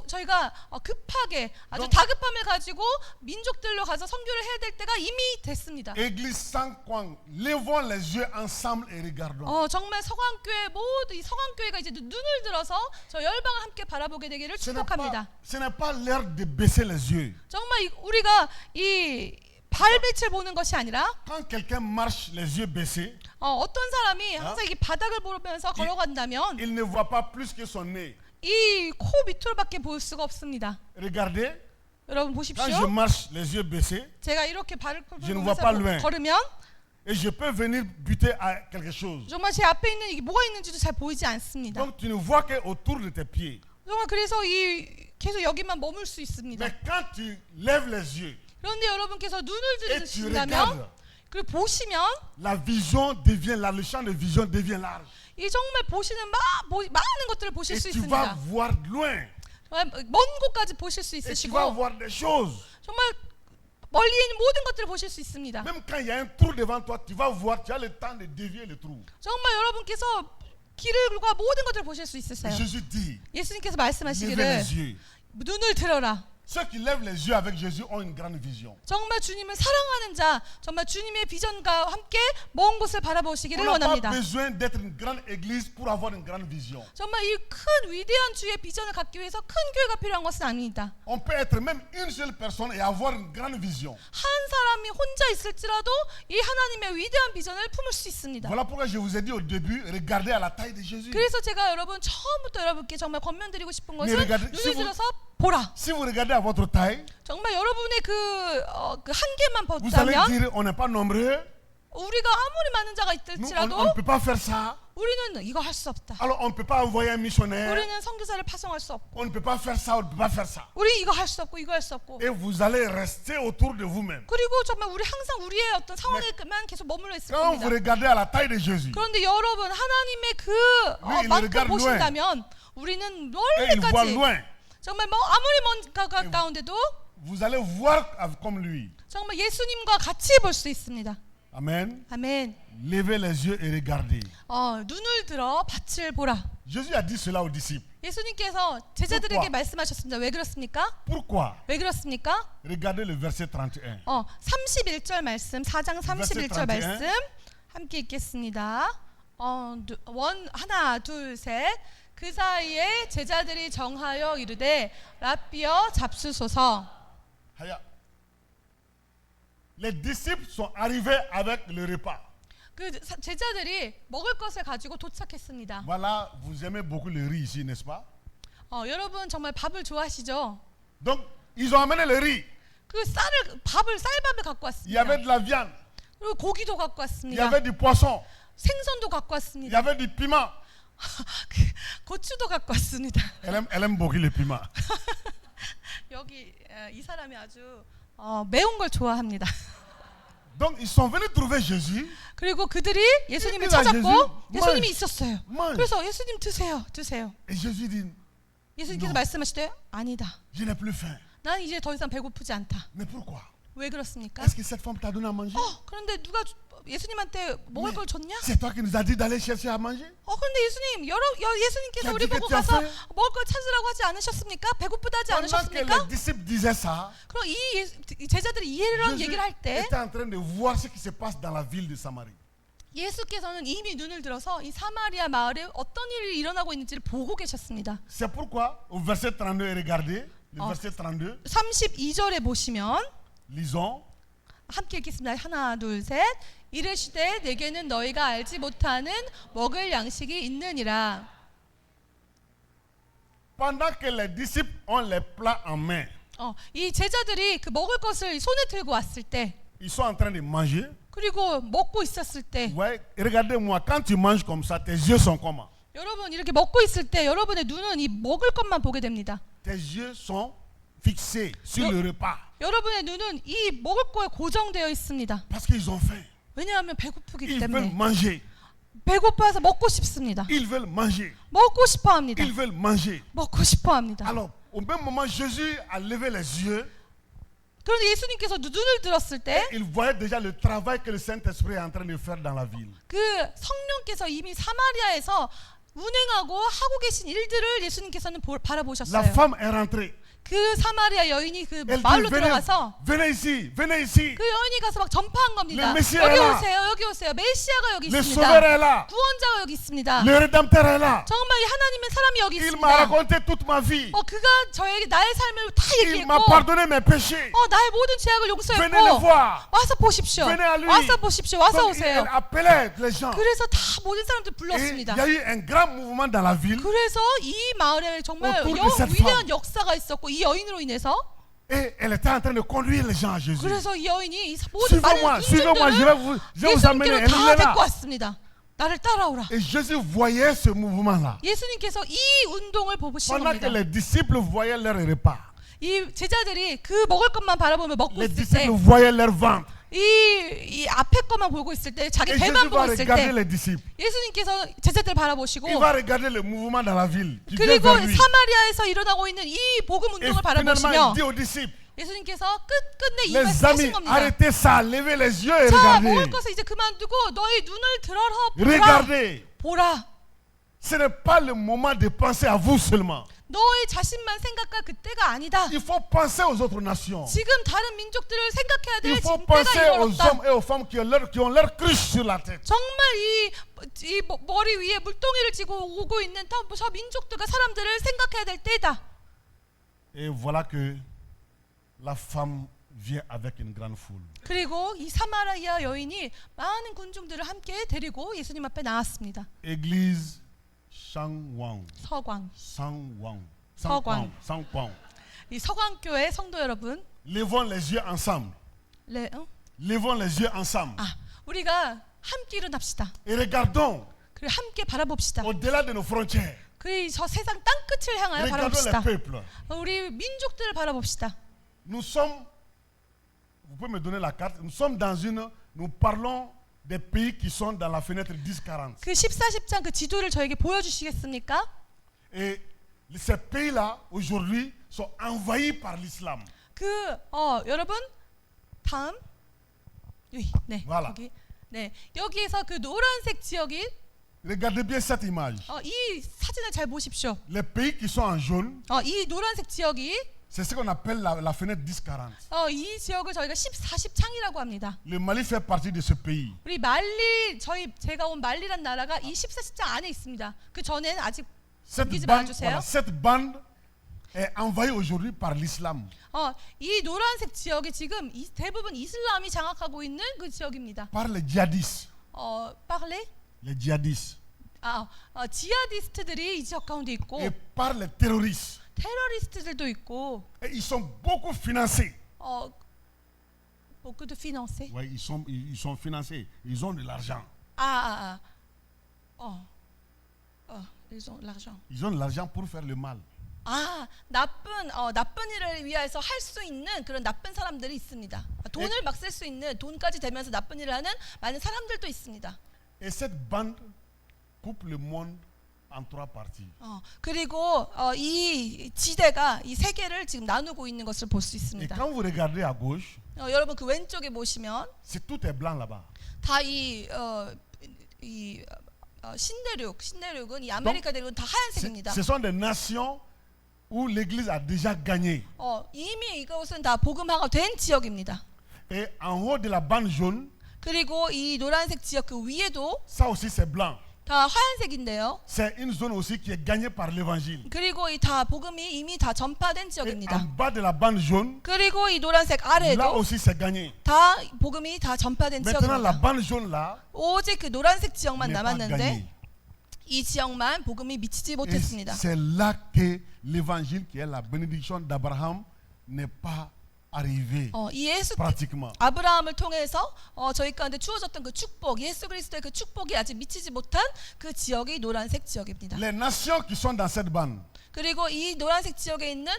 저희가 급하게 아주 너- 다급함을 가지고 민족들로 가서 선교를 해야 될 때가 이미 됐습니다. Église San Quang, levons les yeux ensemble et regardons. 정말 서광교회 모두 이 서광교회가 이제 눈을 들어서 저 열방을 함께 바라보게 되기를 축복합니다. Ce n'est pas l'heure de baisser les yeux. 정말 우리가 이 발빛을 보는 것이 아니라 Quand quelqu'un marche les yeux baissés, 어떤 사람이 항상 이 바닥을 보면서 걸어간다면 il ne voit pas plus que son nez. 이 코 밑으로밖에 볼 수가 없습니다. Regardez, 여러분 quand je 보십시오. marche les yeux baissés, 제가 이렇게 발을 Je ne vois pas loin. 걸으면 et je peux venir buter à quelque chose. 정말 제 앞에 있는 이게 뭐가 있는지도 잘 보이지 않습니다. Donc tu ne vois que autour de tes pieds. 정말 그래서 계속 여기만 머물 수 있습니다. Mais quand tu lèves les yeux, 그런데 여러분께서 눈을 et tu 들으신다면 regardes, 그리고 보시면 la vision devient là, le champ de vision devient large. 이 정말 보시는 많은 것들을 보실 Et 수 tu vas 있습니다. voir loin. 정말 먼 곳까지 보실 수 Et tu vas 있으시고 voir des choses. 정말 멀리 있는 모든 것들을 보실 수 있습니다. Même quand il y a un trou devant toi, tu vas voir, tu as le temps de dévier le trou. 정말 여러분께서 길과 모든 것들을 보실 수 Et 있으세요. Jésus dit, 예수님께서 levez 말씀하시기를 les yeux. 눈을 들어라. Ceux qui lèvent les yeux avec Jésus ont une grande vision. 정말 주님을 사랑하는 자, 정말 주님의 비전과 함께 먼 곳을 On 바라보시기를 n'a pas 원합니다. besoin d'être une grande église pour avoir une grande vision. 정말 이 큰 위대한 주의 비전을 갖기 위해서 큰 교회가 필요한 것은 아닙니다. On peut être même une seule personne et avoir une grande vision. 한 사람이 혼자 있을지라도 이 하나님의 위대한 비전을 품을 수 있습니다. Voilà pourquoi je vous ai dit au début, regardez à la taille de Jésus. 그래서 제가 여러분 처음부터 여러분께 정말 권면드리고 싶은 것은 regardez, 눈을 si vous- 들어서 보라. Si vous regardez à votre taille, 정말 여러분의 그 한계만 vous allez 보자면 dire on n'est pas nombreux, 우리가 아무리 많은 자가 nous, on 있을지라도 ne peut pas faire ça. 우리는 이거 할 수 없다. Alors on ne peut pas envoyer un missionnaire, 우리는 선교사를 파송할 수 없고 on ne peut pas faire ça, on ne peut pas faire ça. 우리 이거 할 수 없고 이거 할 수 없고 Et vous allez rester autour de vous-même. 그리고 정말 우리 항상 우리의 어떤 상황에만 계속 머물러 있을 Quand vous 겁니다. regardez à la taille de Jésus, 그런데 여러분 하나님의 그 il 만큼 regarde 보신다면 우리는 et il voit 멀리까지 loin, 정말 뭐 아무리 먼 가운데도 vous allez voir comme lui. 정말 예수님과 같이 볼 수 있습니다. Amen. 아멘. Levez les yeux et regardez. 눈을 들어 밭을 보라. Jésus a dit cela aux disciples. 예수님께서 제자들에게 Pourquoi? 말씀하셨습니다. 왜 그렇습니까? Pourquoi? 왜 그렇습니까? Regardez le verset 31. 31절 말씀, 4장 31절 verset 말씀 함께 읽겠습니다. 하나, 둘, 셋. 그 사이에 제자들이 정하여 이르되 라삐어 잡수소서. Haya. Les disciples sont arrivés avec le repas. 그 제자들이 먹을 것을 가지고 도착했습니다. Voilà, vous aimez beaucoup le riz ici, n'est-ce pas? 여러분 정말 밥을 좋아하시죠? Donc, ils ont amené le riz. 그 쌀밥을 갖고 Il y avait 왔습니다. de la viande. 그리고 고기도 갖고 Il y 왔습니다. avait du poisson. 생선도 갖고 Il y 왔습니다. avait du piment. 고추도 갖고 왔습니다. Elle aime beaucoup le piment. 여기 이 사람이 아주 매운 걸 좋아합니다. Donc, ils sont venus trouver Jésus. 그리고 그들이 예수님을 그러니까 찾았고 예수님, 예수님이 있었어요. mange. 그래서 예수님 드세요. Et Jésus dit, 예수님께서 No. 말씀하시되 아니다. je n'ai plus faim. 난 이제 더 이상 배고프지 않다. Mais pourquoi? 왜 그렇습니까? Est-ce que cette femme t'a donné à manger? 그런데 누가 예수님한테 먹을 Mais 걸 줬냐? c'est toi qui nous as dit d'aller chercher à manger? 그런데 예수님 예수님께서 우리 Qu'est-ce 보고 que tu as 가서 fait? 먹을 걸 찾으라고 하지 않으셨습니까? 배고프다 하지 Pendant que 않으셨습니까? les disciples disaient ça, 그럼 이 제자들이 이런 Jésus 얘기를 할 때 était en train de voir ce qui se passe dans la ville de Samarie. 예수께서는 이미 눈을 들어서 이 사마리아 마을에 어떤 일이 일어나고 있는지를 보고 계셨습니다. C'est pourquoi, au verset 32, regardez, le Oh. verset 32, 32절에 보시면 lisons. 함께 읽겠습니다. 하나, 둘, 셋. 이르시되 내게는 너희가 알지 못하는 먹을 양식이 있느니라. Pendant que les disciples ont les plats en main, 이 제자들이 그 먹을 것을 손에 들고 왔을 때 ils sont en train de manger. 그리고 먹고 있었을 때 Ouais, regardez-moi, quand tu manges comme ça, tes yeux sont comment? 여러분 이렇게 먹고 있을 때 여러분의 눈은 이 먹을 것만 보게 됩니다. Tes yeux sont fixés sur le repas 여러분의 눈은 이 먹을 거에 고정되어 있습니다. parce qu'ils ont faim. 왜냐하면 배고프기 Ils veulent 때문에 manger. 배고파서 먹고 싶습니다. Ils veulent manger. 먹고 싶어 합니다. Ils veulent manger. 먹고 싶어 합니다. Alors, au même moment, Jésus a levé les yeux. 그런데 예수님께서 눈을 들었을 때 Il voyait déjà le travail que le Saint-Esprit est en train de faire dans la ville. 그 성령께서 이미 사마리아에서 운행하고 하고 계신 일들을 예수님께서는 La 바라보셨어요. femme est rentrée. 그 사마리아 여인이 그 Elle 마을로 dit, venez, 들어가서 venez ici, venez ici. 그 여인이 가서 막 전파한 겁니다. Le Messie 여기 est là. 오세요, 여기 오세요. 메시아가 여기 Le 있습니다. Sauveur est là. 구원자가 여기 있습니다. Le Rédempteur est là. 정말 이 하나님의 사람이 여기 Il m'a 있습니다. raconté toute ma vie. 그가 저에게 나의 삶을 다 Il 얘기했고, m'a pardonné mes péchés. 나의 모든 죄악을 Venez le 용서했고, voir. 와서 보십시오. Venez à lui. 와서 보십시오. 와서 Donc, 오세요. elle appelait les gens. 그래서 다 모든 사람들 Et il 불렀습니다. y a eu un grand mouvement dans la ville. 그래서 이 마을에 정말 autour de cette 위대한 femme. 역사가 있었고 이 여인으로 인해서 Et elle était en train de conduire les gens à Jésus. 그래서 이 여인이 이 모든 Suivez-moi, 많은 suivez-moi, je vais vous amener. 예수님께로 Elle 다 est 데리고 là. 왔습니다. 나를 따라오라. Et Jésus voyait ce mouvement-là. 예수님께서 이 운동을 보신 Pendant que 겁니다. les disciples voyaient leur repas, 이 제자들이 그 먹을 것만 바라보며 먹고 les 있을 때, disciples voyaient leur ventre. 이 앞에 것만 보고 있을 때, 자기 Et Jésus 배만 va 보고 있을 regarder 때, les disciples. 예수님께서 제자들 바라보시고, Il va regarder le mouvement dans la ville. Qui vient 그리고 vers lui. 사마리아에서 일어나고 있는 이 복음 Et 운동을 finalement, 바라보시며 il dit aux disciples, 예수님께서 끝끝내 이 les 말씀하신 amis, 겁니다. arrêtez ça, levez les yeux et 자, 먹을 regardez. 것을 이제 그만두고 너희 눈을 들어라 보라. Regardez. 보라. Ce n'est pas le moment de penser à vous seulement. 너의 자신만 생각할 그때가 아니다. Il faut penser aux autres nations. 지금 다른 민족들을 생각해야 될 Il faut 지금 때가 penser aux 이르렀다. hommes et aux femmes qui ont leur cruche sur la tête. 정말 이 머리 위에 물동이를 지고 오고 있는 저 민족들과 사람들을 생각해야 될 때다. Et voilà que la femme vient avec une grande foule. 그리고 이 사마리아 여인이 많은 군중들을 함께 데리고 예수님 앞에 나왔습니다. Église Shangwang. 서광. Sangwang. 서광. Sangwang. 이 서광교회 성도 여러분, Levons les yeux ensemble. Levons les yeux ensemble. 우리가 함께 일어납시다. Et regardons 그리고 함께 바라봅시다. au-delà de nos frontières. 그 저 세상 땅 끝을 향하여 Regardons les 바라봅시다. peuples. 우리 민족들을 바라봅시다. Nous sommes, vous pouvez me donner la carte, nous parlons des pays qui sont dans la fenêtre 10-40. 그 14, 10장 그 지도를 저에게 보여주시겠습니까? Et ces pays-là, aujourd'hui, sont envahis par l'islam. 여러분 다음 여기 네 Voilà. 여기 네 여기에서 그 노란색 지역이 Regardez bien cette image. 이 사진을 잘 보십시오. Les pays qui sont en jaune, 이 노란색 지역이 c'est ce qu'on appelle la fenêtre 10-40. 이 지역을 저희가 14, 10창이라고 합니다. Le Mali fait partie de ce pays. 우리 말리 제가 온 말리란 나라가 이 14, 10장 안에 있습니다. 그 전에는 아직 넘기지 말아주세요. Cette bande est envahie aujourd'hui par l'islam. 이 노란색 지역이 지금 대부분 이슬람이 장악하고 있는 그 지역입니다. Par les djihadistes. parler? Les djihadistes. 지하디스트들이 이 지역 가운데 있고 Et par les terroristes. 테러리스트들도 있고 Et ils sont beaucoup financés. beaucoup de financés. Oui, ils sont financés. Ils ont de l'argent. ils ont l'argent. Ils ont de l'argent pour faire le mal. 나쁜 일을 위해서 할 수 있는 그런 나쁜 사람들이 있습니다. 돈을 막 쓸 수 있는 돈까지 되면서 나쁜 일을 하는 많은 사람들도 있습니다. Et cette bande coupe le monde en 3 parties. 그리고 이 지대가 이 세계를 지금 나누고 있는 것을 볼 수 Et 있습니다. quand vous regardez à gauche, 여러분 그 왼쪽에 보시면 tout est blanc là-bas. 다 신대륙은 이 아메리카 대륙은 다 하얀색입니다. Ce sont des nations où l'Église a déjà gagné. 이미 이것은 다 복음화가 된 지역입니다. Et en haut de la bande jaune, 그리고 이 노란색 지역 그 위에도 ça aussi c'est blanc. 다 하얀색인데요. C'est une zone aussi qui est gagnée par l'évangile. 그리고 이 다 복음이 이미 다 전파된 Et 지역입니다. en bas de la bande jaune, 그리고 이 노란색 là 아래도 aussi c'est gagné. 다 복음이 다 전파된 Maintenant la 지역입니다. bande jaune là, 오직 그 노란색 지역만 n'est pas 남았는데 gagné. 이 지역만 복음이 미치지 Et 못했습니다. c'est là que l'évangile qui est la bénédiction d'Abraham n'est pas arrivé 이 예수 pratiquement. 아브라함을 통해서 저희 가운데 주어졌던 그 축복, 예수 그리스도의 그 축복이 아직 미치지 못한 그 지역이 노란색 지역입니다. Les nations qui sont dans cette bande 그리고 이 노란색 지역에 있는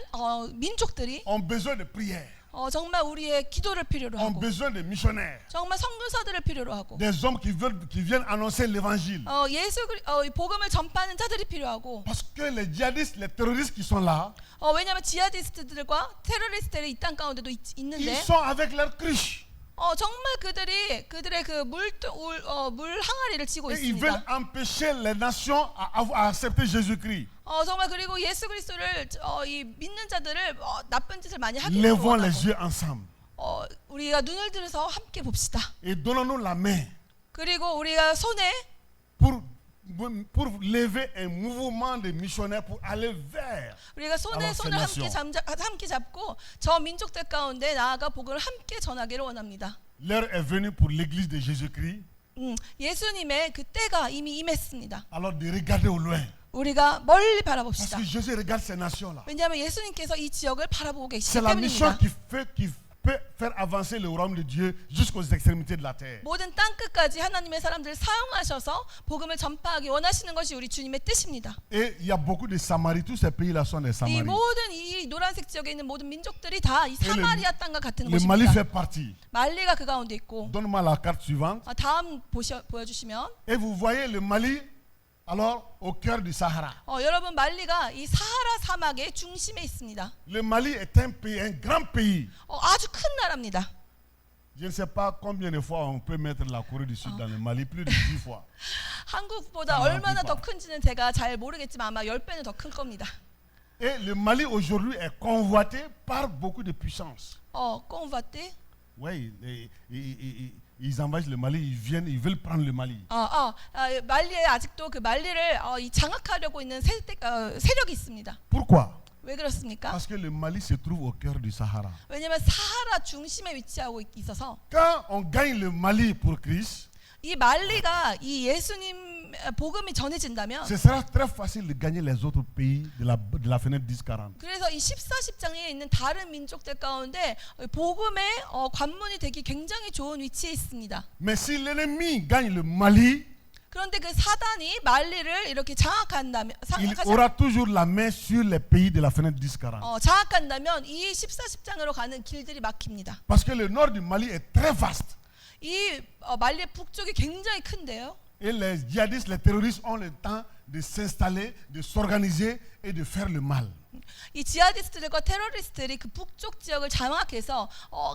민족들이 ont besoin de prière, 정말 우리의 기도를 필요로 ont 하고 besoin de missionnaires, 정말 선교사들을 필요로 하고 des hommes qui viennent annoncer l'évangile. 복음을 전파하는 자들이 필요하고 Parce que les djihadistes, les terroristes qui sont là, 왜냐하면 지하디스트들과 테러리스트들이 이 땅 가운데도 ils 있는데 sont avec leur cruche. 정말 그들의 그 물 항아리를 쥐고 Et ils veulent 있습니다. empêcher les nations à accepter Jésus-Christ. 정말 그리고 예수 그리스도를 이 믿는 자들을 나쁜 짓을 많이 하게 Levons 하고 les yeux ensemble 우리가 눈을 들어서 함께 봅시다. et donnons-nous la main 그리고 우리가 손에 pour lever un mouvement de missionnaires pour aller vers 우리가 손을 함께 잡고 저 민족들 가운데 나아가 복음을 함께 전하기를 원합니다. l'heure est venue pour l'église de Jésus-Christ 예수님의 그 때가 이미 임했습니다. alors de regarder au loin 우리가 멀리 parce 바라봅시다. que Jésus regarde ces nations-là. 왜냐하면 예수님께서 이 지역을 바라보고 계시기 C'est la mission 때문입니다. qui peut faire avancer le royaume de Dieu jusqu'aux extrémités de la terre. 모든 땅 끝까지 하나님의 사람들을 사용하셔서 복음을 전파하기 원하시는 것이 우리 주님의 뜻입니다. Et il y a beaucoup de Samarie, tous ces pays-là sont des 이 Samaries. 모든 이 노란색 지역에 있는 모든 민족들이 다 이 사마리아 땅과 같은 Le Mali 곳입니다. fait partie. 말리가 그 가운데 있고 Donne-moi la carte suivante. 다음 보여주시면 Et vous voyez le Mali, alors au cœur du Sahara. 여러분 말리가 이 사하라 사막의 중심에 있습니다. Le Mali est un pays, un grand pays. 아주 큰 나라입니다. Je ne sais pas combien de fois on peut mettre la Corée du Sud dans le Mali, plus de 10 fois. 한국보다 얼마나 더 큰지는 제가 잘 모르겠지만 아마 10배는 더 큰 겁니다. Et le Mali aujourd'hui est convoité par beaucoup de puissances. convoité. Oui, ils envahissent le Mali, ils veulent prendre le Mali. 말리에 아직도 그 말리를 이 장악하려고 있는 세력이 있습니다. Pourquoi? 왜 그렇습니까? Parce que le Mali se trouve au cœur du Sahara. 왜냐면 사하라 중심에 위치하고 있어서 Quand on gagne le Mali pour Christ, 이 말리가 이 예수님 복음이 전해진다면 ce sera très facile de gagner les autres pays de la fenêtre 10-40. 그래서 이 14, 10장에 있는 다른 민족들 가운데 복음의 관문이 되기 굉장히 좋은 위치에 있습니다. Mais si l'ennemi gagne le Mali, 그런데 그 사단이 말리를 이렇게 장악한다면 il aura toujours la main sur les pays de la fenêtre 10-40. 장악한다면 이 14, 10장으로 가는 길들이 막힙니다. Parce que le nord du Mali est très vaste. 이 말리의 북쪽이 굉장히 큰데요. Et les djihadistes, les terroristes ont le temps de s'installer, de s'organiser et de faire le mal. 이 지하디스트들과 테러리스트들이 그 북쪽 지역을 장악해서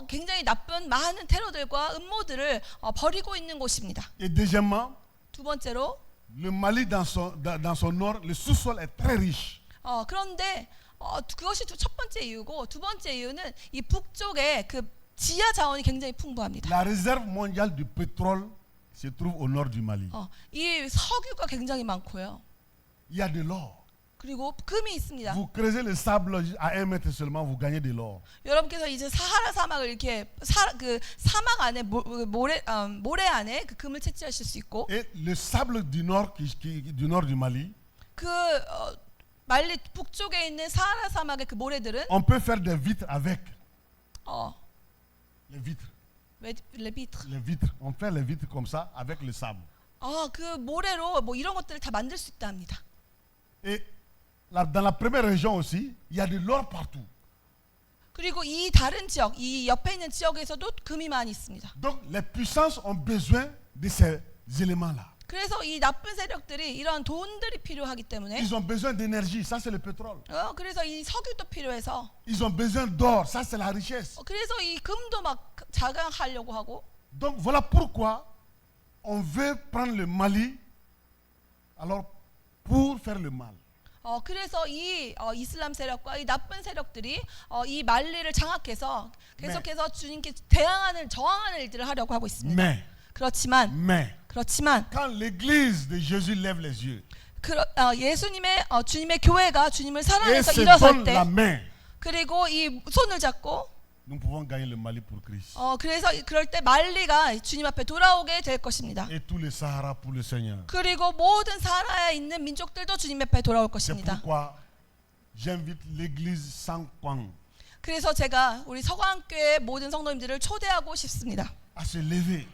굉장히 나쁜 많은 테러들과 음모들을 벌이고 있는 곳입니다. Et deuxièmement, 두 번째로 le Mali dans son nord, le sous-sol est très riche. 그런데 그것이 첫 번째 이유고 두 번째 이유는 이 북쪽에 그 지하 자원이 굉장히 풍부합니다. La réserve mondiale du pétrole se trouve au nord du Mali. 이 석유가 굉장히 많고요. Il y a de l'or. 그리고 금이 있습니다. Vous creusez le sable à 1 mètre seulement, vous gagnez de l'or. 여러분께서 이제 사하라 사막을 이렇게 그 사막 안에 모래 안에 그 금을 채취하실 수 있고. Et le sable du nord, du nord du Mali, 그 말리 북쪽에 있는 사하라 사막의 그 모래들은 on peut faire des vitres avec. Les vitres. Les vitres. Les vitres. On fait les vitres comme ça avec le sable. 그 모래로 뭐 이런 것들을 다 만들 수 있다 합니다. Et dans la première région aussi, il y a de l'or partout. 그리고 이 다른 지역, 이 옆에 있는 지역에서도 금이 많이 있습니다. Donc les puissances ont besoin de ces éléments-là. 그래서 이 나쁜 세력들이 이런 돈들이 필요하기 때문에 Ils ont besoin d'énergie, ça c'est le pétrole. 그래서 이 석유도 필요해서 Ils ont besoin d'or, ça c'est la richesse. 그래서 이 금도 막 자강하려고 하고. Donc voilà pourquoi on veut prendre le Mali alors pour faire le mal. 그래서 이 이슬람 세력과 이 나쁜 세력들이 이 말리를 장악해서 계속해서 주님께 저항하는 일들을 하려고 하고 있습니다. 그렇지만 quand l'église de Jésus lève les yeux, 예수님의 주님의 교회가 주님을 et 사랑해서 se 일어설 donne la 때 main, 그리고 이 손을 잡고 nous pouvons gagner le Mali pour Christ. 그래서 그럴 때 말리가 주님 앞에 돌아오게 될 것입니다. Et tout le Sahara pour le Seigneur. 그리고 모든 사하라에 있는 민족들도 주님 앞에 돌아올 C'est 것입니다. pourquoi j'invite l'église Sangkwang 그래서 제가 우리 서광교회 모든 성도님들을 초대하고 싶습니다. à se lever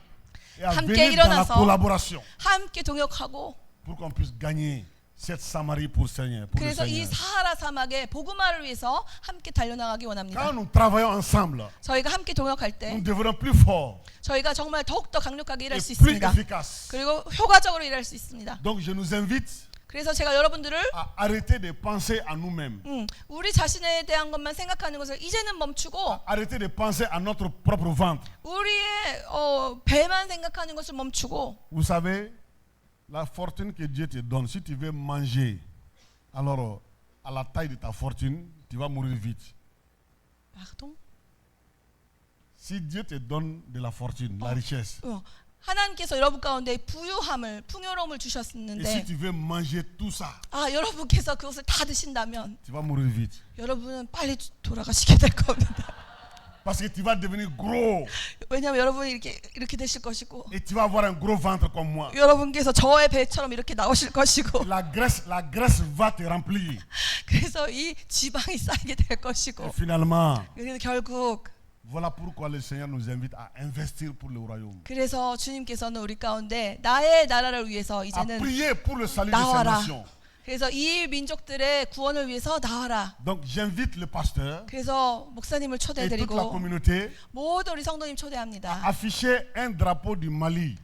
et à 함께 venir dans la 일어나서 collaboration 함께 동역하고 pour qu'on puisse gagner cette Samarie pour le Seigneur. 그래서 이 사하라 사막의 복음화를 위해서 함께 달려나가기 원합니다. Quand nous travaillons ensemble, 저희가 함께 동역할 nous 때 devenons plus forts 저희가 정말 더욱더 강력하게 일할 et 수 plus 있습니다. efficaces. 그리고 효과적으로 일할 수 있습니다. Donc je nous invite 그래서 제가 여러분들을 à arrêter de penser à nous-mêmes, 우리 자신에 대한 것만 생각하는 것을 이제는 멈추고 arrêter de penser à notre propre ventre. 우리의 배만 생각하는 것을 멈추고. Vous savez, la fortune que Dieu te donne, si tu veux manger, alors à la taille de ta fortune, tu vas mourir vite. Pardon? Si Dieu te donne de la fortune, la richesse, 하나님께서 여러분 가운데 풍요로움을 et si 주셨는데 tu veux manger tout ça, 여러분께서 그것을 다 드신다면 tu vas mourir vite. 여러분은 빨리 돌아가시게 될 겁니다. Parce que tu vas devenir gros 왜냐하면 여러분이 이렇게 되실 것이고 et tu vas avoir un gros ventre comme moi. 여러분께서 저의 배처럼 이렇게 나오실 것이고 La graisse va te remplir. 그래서 이 지방이 쌓이게 될 것이고 Et finalement, 그래서 결국 voilà pourquoi le Seigneur nous invite à investir pour le royaume. 그래서 주님께서는 우리 가운데 나의 나라를 위해서 À 이제는 prier pour le salut de ces 나와라. nations. 그래서 이 민족들의 구원을 위해서 나와라. Donc j'invite le pasteur 그래서 목사님을 et toute la 초대해드리고 communauté 모든 우리 성도님 초대합니다. à afficher un drapeau du Mali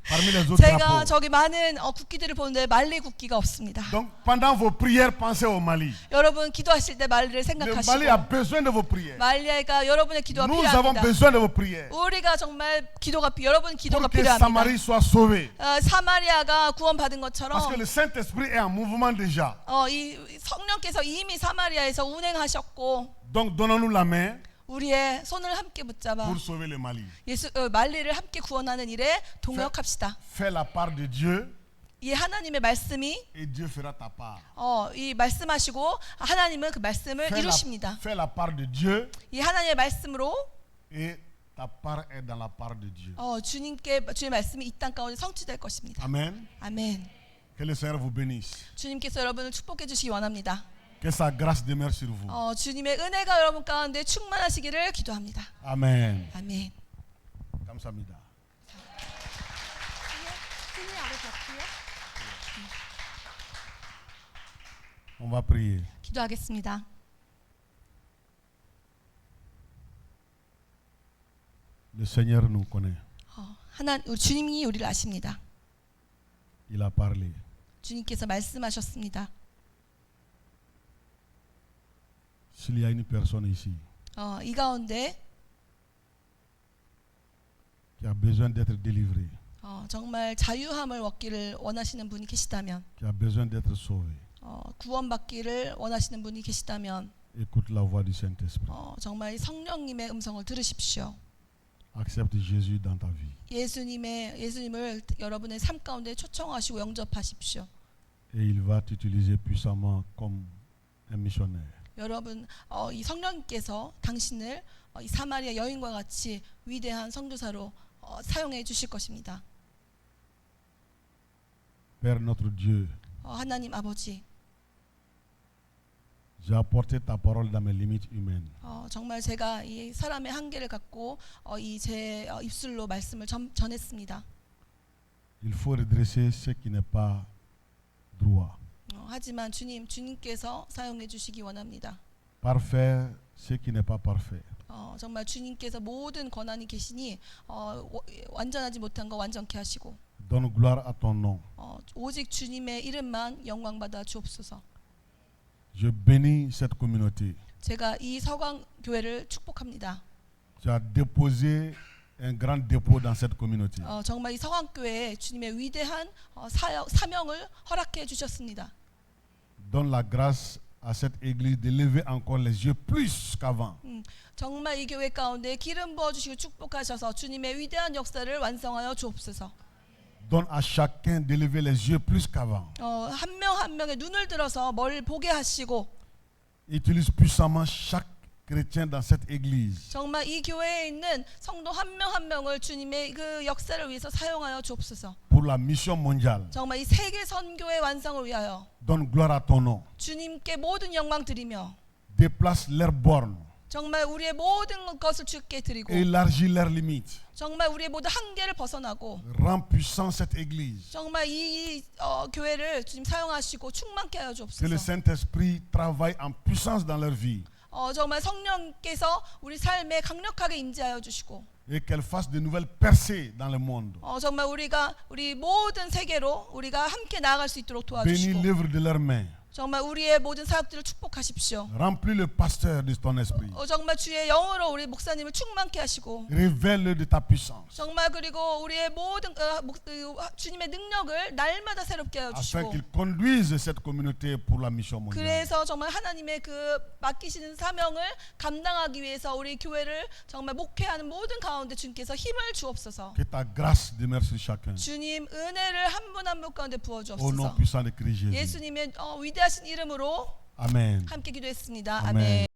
parmi les autres 제가 drapeaux. 저기 많은 국기들을 보는데 말리 국기가 없습니다. Donc pendant vos prières, pensez au Mali. 여러분 기도하실 때 말리를 Le Mali a 생각하시고 besoin de vos prières. 말리가 여러분의 기도가 Nous avons 필요합니다. besoin de vos prières 우리가 정말 여러분 기도가 pour que 필요합니다. Samarie soit sauvée. 사마리아가 구원받은 Parce que 것처럼 le Saint-Esprit est en mouvement déjà. 이 성령께서 이미 사마리아에서 운행하셨고 Donc donnons-nous la main 우리의 손을 함께 붙잡아 pour sauver le Mali. 말리를 함께 구원하는 일에 동역합시다. Fais la part de Dieu 이 하나님의 말씀이 et Dieu fera ta part. 이 말씀하시고 하나님은 그 말씀을 이루십니다. Fais la part de Dieu 이 하나님의 말씀으로 et ta part est dans la part de Dieu. 주님의 말씀이 이 땅 가운데 성취될 것입니다. Amen. 아멘. Que le Seigneur vous bénisse. 주님께서 여러분을 축복해 주시기 원합니다. Que sa grâce demeure sur vous. 주님의 은혜가 여러분 가운데 충만하시기를 기도합니다. Amen. 아멘. 감사합니다. On va prier. 기도하겠습니다. Le Seigneur nous connaît. 우리 주님이 우리를 아십니다. Il a parlé. 주님께서 말씀하셨습니다. S'il y a une personne ici 이 가운데 qui a besoin d'être délivrée, 정말 자유함을 얻기를 원하시는 분이 계시다면, qui a besoin d'être sauvée, 구원받기를 원하시는 분이 계시다면 écoute la voix du Saint-Esprit. 정말 이 성령님의 음성을 들으십시오. Accepte Jésus dans ta vie. 예수님을 여러분의 삶 가운데 초청하시고 영접하십시오. Et il va t'utiliser puissamment comme un missionnaire. 여러분 이 성령께서 당신을 이 사마리아 여인과 같이 위대한 선교사로 사용해 주실 것입니다. Père notre Dieu, 하나님 아버지, j'ai apporté ta parole dans mes limites humaines. 정말 제가 이 사람의 한계를 갖고 이 제 입술로 말씀을 전했습니다. Il faut redresser ce qui n'est pas droit. 하지만 주님께서 사용해 주시기 원합니다. Parfaire ce qui n'est pas parfait. 정말 주님께서 모든 권한이 계시니 완전하지 못한 거 완전케 하시고 Donne gloire à ton nom. 오직 주님의 이름만 영광 받아 주옵소서. Je bénis cette communauté. 제가 이 서강 교회를 축복합니다. Tu as déposé un grand dépôt dans cette communauté. 정말 이 서강 교회에 주님의 위대한 사명을 허락해 주셨습니다. Donne la grâce à cette église de lever encore les yeux plus qu'avant. 정말 이 교회 가운데 기름 부어 주시고 축복하셔서 주님의 위대한 역사를 완성하여 주옵소서. Donne à chacun de lever les yeux plus qu'avant. 한 명 한 명의 눈을 들어서 뭘 보게 하시고 Utilise puissamment chaque chrétien dans cette église. 정말 이 교회에 있는 성도 한 명 한 명을 주님의 그 역사를 위해서 사용하여 주옵소서. Pour la mission mondiale. 정말 이 세계 선교의 완성을 위하여 Donne gloire à ton nom. 주님께 모든 영광 드리며 Déplace leurs bornes. 정말 우리의 모든 것을 주께 드리고 Élargis leurs limites. 정말 우리의 모든 한계를 벗어나고 Rends puissant cette église. 정말 이 교회를 주님 사용하시고 충만케 하여 Que le 주옵소서. Saint-Esprit travaille en puissance dans leur vie. 정말 성령께서 우리 삶에 강력하게 임재하여 주시고 Et qu'elle fasse de nouvelles percées dans le monde. 정말 우리 모든 세계로 우리가 함께 나아갈 수 있도록 Bénis 도와주시고 l'œuvre de leurs mains. 정말 우리의 모든 사역들을 축복하십시오. Remplis le pasteur de ton esprit. 정말 주의 영으로 우리 목사님을 충만케 하시고 Révèle de ta puissance. 정말 그리고 우리의 모든 주님의 능력을 날마다 새롭게 하여 Afin 주시고 qu'il conduise cette communauté pour la mission mondiale. 그래서 정말 하나님의 그 맡기시는 사명을 감당하기 위해서 우리 교회를 정말 목회하는 모든 가운데 주님께서 힘을 주옵소서. Que ta grâce demeure sur chacun. 주님 은혜를 한 분 한 분 가운데 부어 Au nom 주옵소서. puissant de Christ Jésus. 예수님의 위대하신 이름으로 Amen. 함께 기도했습니다. 아멘. 아멘.